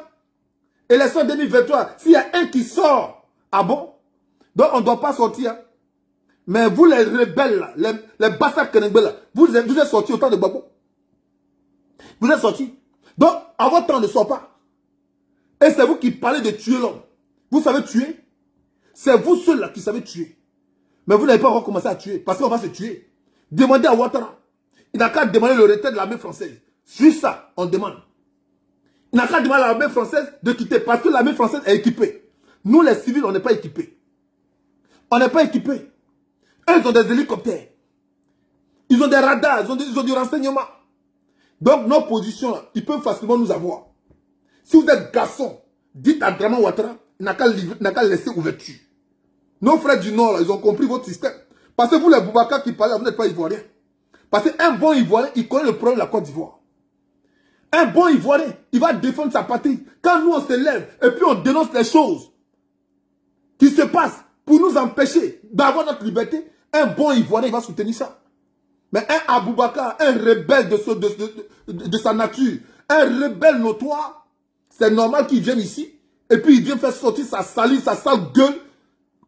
élection 2023, s'il y a un qui sort, ah bon? Donc on ne doit pas sortir. Hein. Mais vous les rebelles là, les bastards Kenengbe là, vous êtes sortis au temps de Babo. Vous êtes sortis. Donc à votre temps ne sort pas. Et c'est vous qui parlez de tuer l'homme. Vous savez tuer? C'est vous ceux là qui savez tuer. Mais vous n'avez pas encore commencé à tuer. Parce qu'on va se tuer. Demandez à Ouattara. Il n'a qu'à demander le retrait de l'armée française. Juste ça, on demande. Il n'a qu'à demander à l'armée française de quitter. Parce que l'armée française est équipée. Nous les civils, on n'est pas équipés. On n'est pas équipés. Eux, ils ont des hélicoptères. Ils ont des radars. Ils ont du renseignement. Donc nos positions là, ils peuvent facilement nous avoir. Si vous êtes garçon, dites à Dramane Ouattara, il n'a qu'à laisser ouverture. Nos frères du Nord, là, ils ont compris votre système. Parce que vous, les Boubacar qui parlent, vous n'êtes pas ivoiriens. Parce qu'un bon Ivoirien, il connaît le problème de la Côte d'Ivoire. Un bon Ivoirien, il va défendre sa patrie. Quand nous, on se lève et puis on dénonce les choses qui se passent pour nous empêcher d'avoir notre liberté, un bon Ivoirien, il va soutenir ça. Mais un Aboubakar, un rebelle de sa nature, un rebelle notoire, c'est normal qu'il vienne ici et puis il vient faire sortir sa salive, sa sale gueule,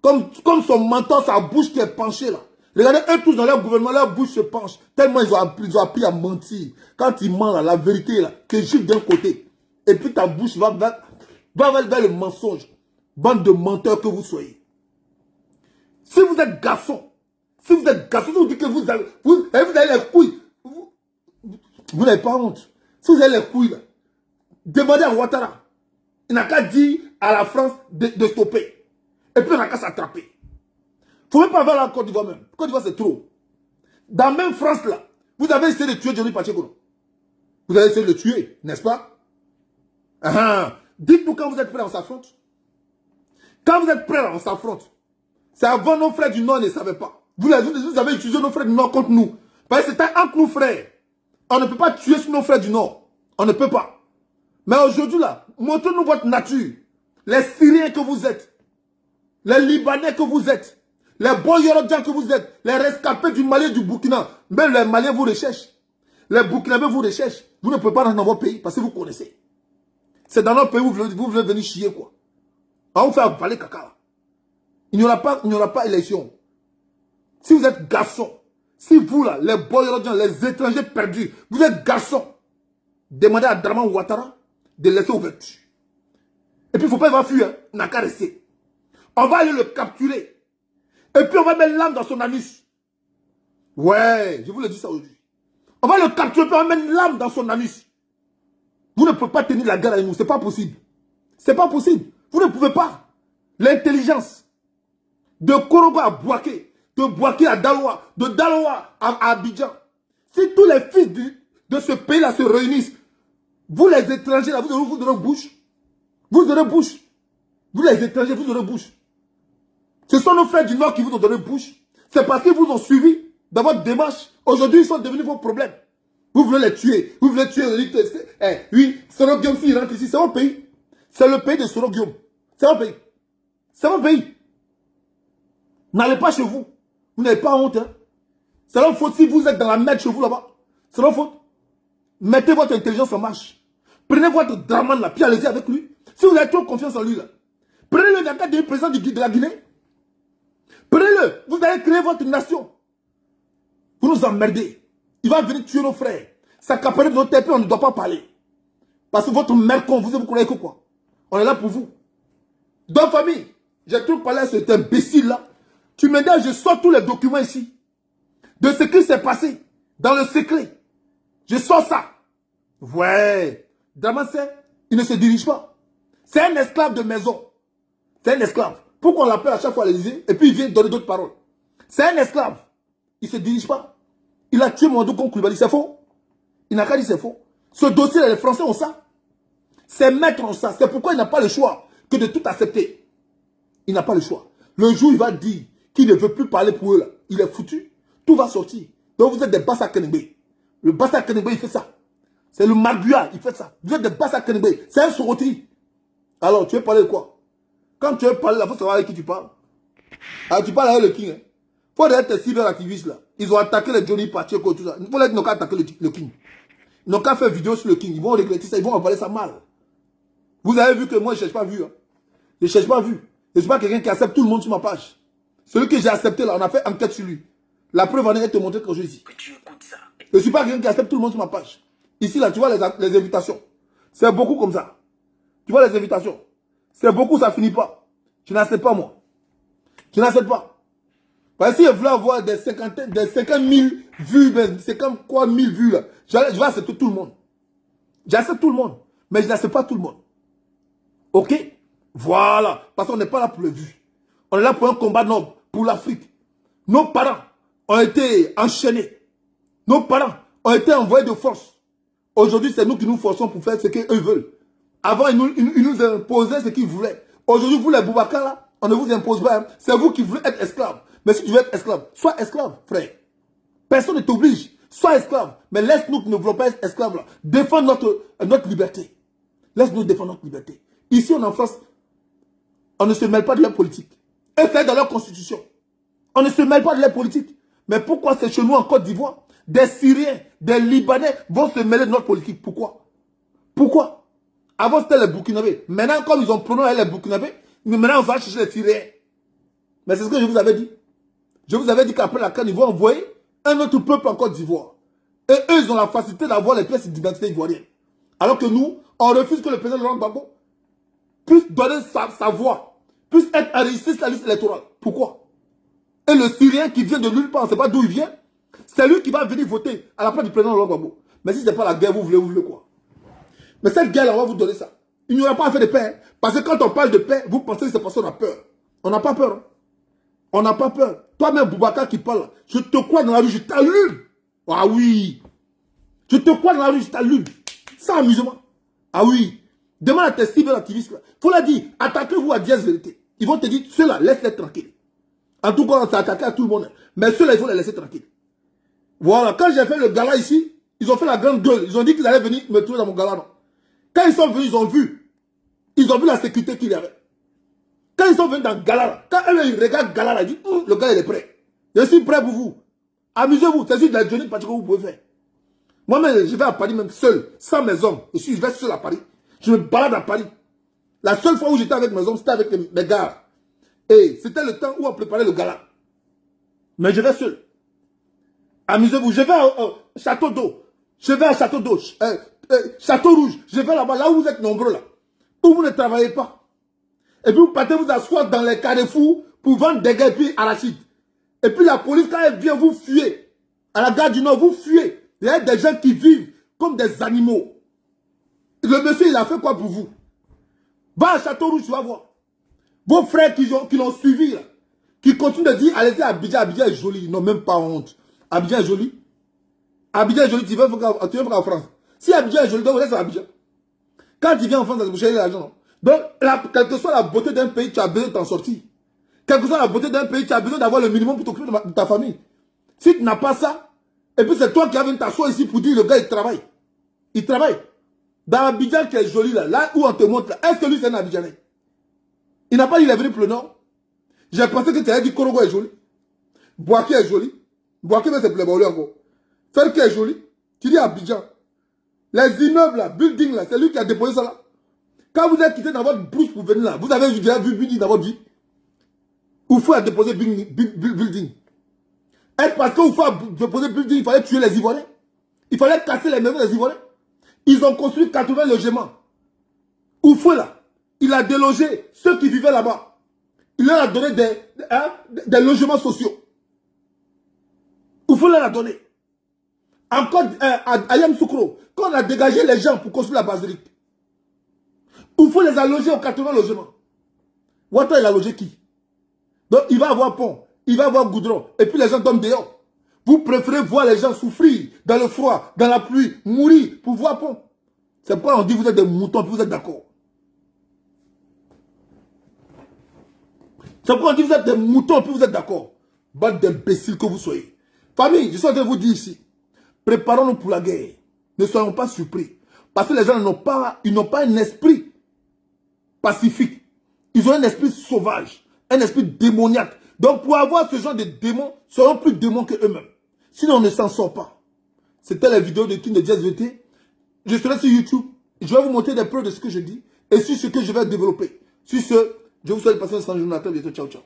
comme son menton, sa bouche qui est penchée là. Regardez, eux tous dans leur gouvernement, leur bouche se penche. Tellement ils ont appris à mentir. Quand ils mentent, là, la vérité, là, que juste d'un côté. Et puis ta bouche va vers le mensonge. Bande de menteurs que vous soyez. Si vous êtes garçon, si vous dites que vous avez les couilles, vous n'avez pas honte. Si vous avez les couilles, là, demandez à Ouattara. Il n'a qu'à dire à la France de stopper. Et puis il n'a qu'à s'attraper. Il ne faut même pas avoir la Côte d'Ivoire même. Côte d'Ivoire, c'est trop. Dans même France, là, vous avez essayé de tuer Johnny Pacheco. Vous avez essayé de le tuer, n'est-ce pas? Dites-nous quand vous êtes prêts, on s'affronte. Quand vous êtes prêts, on s'affronte. C'est avant nos frères du Nord ne savaient pas. Vous avez utilisé nos frères du Nord contre nous. Parce que c'était entre nous, frères. On ne peut pas tuer nos frères du Nord. On ne peut pas. Mais aujourd'hui, là, montrez-nous votre nature. Les Syriens que vous êtes. Les Libanais que vous êtes. Les bons Yorodjans que vous êtes, les rescapés du Mali et du Burkina, même les Maliens vous recherchent. Les Burkinabés vous recherchent. Vous ne pouvez pas rentrer dans votre pays parce que vous connaissez. C'est dans notre pays où vous voulez venir chier, quoi. On va vous faire avaler caca. Il n'y aura pas élection. Si vous êtes garçon, si vous là, les bons Yorodjans, les étrangers perdus, vous êtes garçon, demandez à Draman Ouattara de laisser ouverture. Et puis il ne faut pas y avoir fuir, il n'a qu'à rester. On va aller le capturer. Et puis on va mettre l'âme dans son anus. Ouais, je vous le dis ça aujourd'hui. On va le capturer, puis on va mettre l'âme dans son anus. Vous ne pouvez pas tenir la guerre avec nous, c'est pas possible. C'est pas possible. Vous ne pouvez pas. L'intelligence de Koroba à Bouaké, de Bouaké à Daloa, de Daloa à Abidjan. Si tous les fils de ce pays-là se réunissent, vous les étrangers, là, vous aurez bouche. Vous aurez bouche. Vous les étrangers, vous aurez bouche. Ce sont nos frères du Nord qui vous ont donné bouche. C'est parce qu'ils vous ont suivi dans votre démarche. Aujourd'hui, ils sont devenus vos problèmes. Vous voulez les tuer. Vous voulez tuer. Oui, Soro Guillaume, s'il rentre ici, c'est mon pays. C'est le pays de Soro Guillaume. C'est mon pays. C'est mon pays. N'allez pas chez vous. Vous n'avez pas honte. Hein? C'est leur faute si vous êtes dans la merde chez vous là-bas. C'est leur faute. Mettez votre intelligence en marche. Prenez votre Draman là, puis allez-y avec lui. Si vous avez trop confiance en lui là, prenez-le dans le cadre du président de la Guinée. Prenez-le, vous allez créer votre nation. Vous nous emmerdez. Il va venir tuer nos frères. S'accaparer de nos têtes, on ne doit pas parler. Parce que votre mère con, vous croyez que quoi? On est là pour vous. Dans famille, j'ai trop parlé à cet imbécile-là. Tu me dis, je sors tous les documents ici. De ce qui s'est passé. Dans le secret. Je sors ça. Ouais. Draman, il ne se dirige pas. C'est un esclave de maison. C'est un esclave. Pourquoi on l'appelle à chaque fois à l'Élysée et puis il vient donner d'autres paroles? C'est un esclave. Il ne se dirige pas. Il a tué Mamadou Koulibaly. C'est faux. Il n'a qu'à dire c'est faux. Ce dossier, les Français ont ça. Ces maîtres ont ça. C'est pourquoi il n'a pas le choix que de tout accepter. Il n'a pas le choix. Le jour où il va dire qu'il ne veut plus parler pour eux, là, il est foutu. Tout va sortir. Donc vous êtes des Bassa Kenegbe. Le Bassa Kenegbe, il fait ça. C'est le Magua, il fait ça. Vous êtes des Bassa Kenegbe. C'est un soroti. Alors, tu veux parler de quoi? Quand tu veux parler, il faut savoir avec qui tu parles. Alors, tu parles avec le King. Hein. Faut être tes cyberactivistes là. Ils ont attaqué les Johnny Pacheco, tout ça. Il faut n'ont qu'à attaquer le King. Ils n'ont qu'à faire vidéo sur le King. Ils vont regretter ça, ils vont en parler ça mal. Vous avez vu que moi, je ne cherche pas vu. Hein. Je ne cherche pas vu. Je ne suis pas quelqu'un qui accepte tout le monde sur ma page. Celui que j'ai accepté là, on a fait enquête sur lui. La preuve en est de te montrer quand je dis. Que tu écoutes ça. Je ne suis pas quelqu'un qui accepte tout le monde sur ma page. Ici là, tu vois les invitations. C'est beaucoup comme ça. Tu vois les invitations. C'est beaucoup, ça finit pas. Je n'accepte pas, moi. Je n'accepte pas. Parce que si je voulais avoir des 50 000 vues, ben, 50 quoi 1000 vues, là, je vais accepter tout le monde. J'accepte tout le monde. Mais je n'accepte pas tout le monde. Ok? Voilà. Parce qu'on n'est pas là pour le vues. On est là pour un combat noble, pour l'Afrique. Nos parents ont été enchaînés. Nos parents ont été envoyés de force. Aujourd'hui, c'est nous qui nous forçons pour faire ce qu'eux veulent. Avant, ils nous imposaient ce qu'ils voulaient. Aujourd'hui, vous les Boubacar, là, on ne vous impose pas. Hein. C'est vous qui voulez être esclave. Mais si tu veux être esclave, sois esclave, frère. Personne ne t'oblige. Sois esclave, mais laisse-nous qui ne voulons pas être esclaves là. Défends notre liberté. Laisse-nous défendre notre liberté. Ici, en France, on ne se mêle pas de leur politique. Et c'est dans leur constitution. On ne se mêle pas de leur politique. Mais pourquoi c'est chez nous en Côte d'Ivoire, des Syriens, des Libanais vont se mêler de notre politique? Pourquoi? Pourquoi? Avant, c'était les Burkinabés. Maintenant, comme ils ont prononcé les Burkinabés, maintenant, on va chercher les Syriens. Mais c'est ce que je vous avais dit. Je vous avais dit qu'après la CAN, ils vont envoyer un autre peuple en Côte d'Ivoire. Et eux, ils ont la facilité d'avoir les pièces d'identité ivoirienne. Alors que nous, on refuse que le président Laurent Gbagbo puisse donner sa voix, puisse être enregistré sur la liste électorale. Pourquoi? Et le Syrien qui vient de nulle part, on ne sait pas d'où il vient, c'est lui qui va venir voter à la place du président Laurent Gbagbo. Mais si ce n'est pas la guerre, vous voulez quoi? Mais cette guerre-là, on va vous donner ça. Il n'y aura pas à faire de paix. Hein. Parce que quand on parle de paix, vous pensez que c'est parce qu'on a peur. On n'a pas peur. Hein. On n'a pas peur. Toi-même, Boubacar qui parle, je te crois dans la rue, je t'allume. Ah oui. Je te crois dans la rue, je t'allume. Sans amusement. Ah oui. Demande à tes cyberactivistes. Il faut leur dire, attaquez-vous à Diaz Vérité. Ils vont te dire, ceux-là, laisse-les tranquilles. En tout cas, on s'est attaqué à tout le monde. Mais ceux-là, il faut les laisser tranquilles. Voilà. Quand j'ai fait le gala ici, ils ont fait la grande gueule. Ils ont dit qu'ils allaient venir me trouver dans mon gala. Non. Quand ils sont venus, ils ont vu. Ils ont vu la sécurité qu'il y avait. Quand ils sont venus dans le gala, quand eux, ils regardent le gala, ils disent, le gars, il est prêt. Je suis prêt pour vous. Amusez-vous. C'est sûr de la journée que vous pouvez faire. Moi-même, je vais à Paris même seul, sans mes hommes. Je vais seul à Paris. Je me balade à Paris. La seule fois où j'étais avec mes hommes, c'était avec mes gars. Et c'était le temps où on préparait le gala. Mais je vais seul. Amusez-vous. Je vais au Château d'eau. Je vais à Château d'eau. Château Rouge. Je vais là-bas, là où vous êtes nombreux là. Où vous ne travaillez pas. Et puis vous partez vous asseoir dans les carrefours pour vendre des gars et puis arachides. Et puis la police, quand elle vient, vous fuyez. À la gare du Nord, vous fuyez. Il y a des gens qui vivent comme des animaux. Le monsieur, il a fait quoi pour vous? Va à Château Rouge, tu vas voir. Vos frères qui l'ont suivi, là, qui continuent de dire, allez-y à Abidjan, Abidjan est joli. Ils n'ont même pas honte. Abidjan est joli. Abidjan est joli, tu veux faire en France. Si Abidjan est joli, donc vous restez à Abidjan. Quand tu viens en France, vous cherchez l'argent. Donc, quelle que soit la beauté d'un pays, tu as besoin de t'en sortir. Quelle que soit la beauté d'un pays, tu as besoin d'avoir le minimum pour t'occuper de ta famille. Si tu n'as pas ça, et puis c'est toi qui as venu t'asseoir ici pour dire le gars il travaille. Il travaille. Dans Abidjan qui est joli là où on te montre là, est-ce que lui c'est un Abidjanais? Il n'a pas dit il est venu pour le Nord. J'ai pensé que tu avais dit Korogo est joli. Boaké est joli. Boaké mais c'est pour les Baoulés encore. Ferke est joli. Tu dis Abidjan. Les immeubles là, building là, c'est lui qui a déposé ça là. Quand vous êtes quitté dans votre brousse pour venir là, vous avez déjà vu building dans votre vie? Oufou a déposé building. Est-ce parce que Oufou a déposé building, il fallait tuer les Ivoiriens? Il fallait casser les maisons des Ivoiriens? Ils ont construit 80 logements. Oufou là, il a délogé ceux qui vivaient là-bas. Il leur a donné des logements sociaux. Oufou leur a donné. Encore à Yamoussoukro, quand on a dégagé les gens pour construire la basilique, Oufou les a logés aux 80 logements. Ouattara, il a logé qui? Donc il va avoir pont, il va avoir goudron, et puis les gens dorment dehors. Vous préférez voir les gens souffrir dans le froid, dans la pluie, mourir pour voir pont. C'est pourquoi on dit que vous êtes des moutons, puis vous êtes d'accord. C'est pourquoi on dit que vous êtes des moutons, puis vous êtes d'accord. Bande d'imbéciles que vous soyez. Famille, je suis en train de vous dire ici, préparons-nous pour la guerre. Ne soyons pas surpris. Parce que les gens n'ont pas un esprit pacifique. Ils ont un esprit sauvage, un esprit démoniaque. Donc pour avoir ce genre de démons, seront plus démons qu'eux-mêmes. Sinon on ne s'en sort pas. C'était la vidéo de King de Diaz Vérité. Je serai sur YouTube. Je vais vous montrer des preuves de ce que je dis et sur ce que je vais développer. Sur ce, je vous souhaite de passer un jour. Ciao, ciao.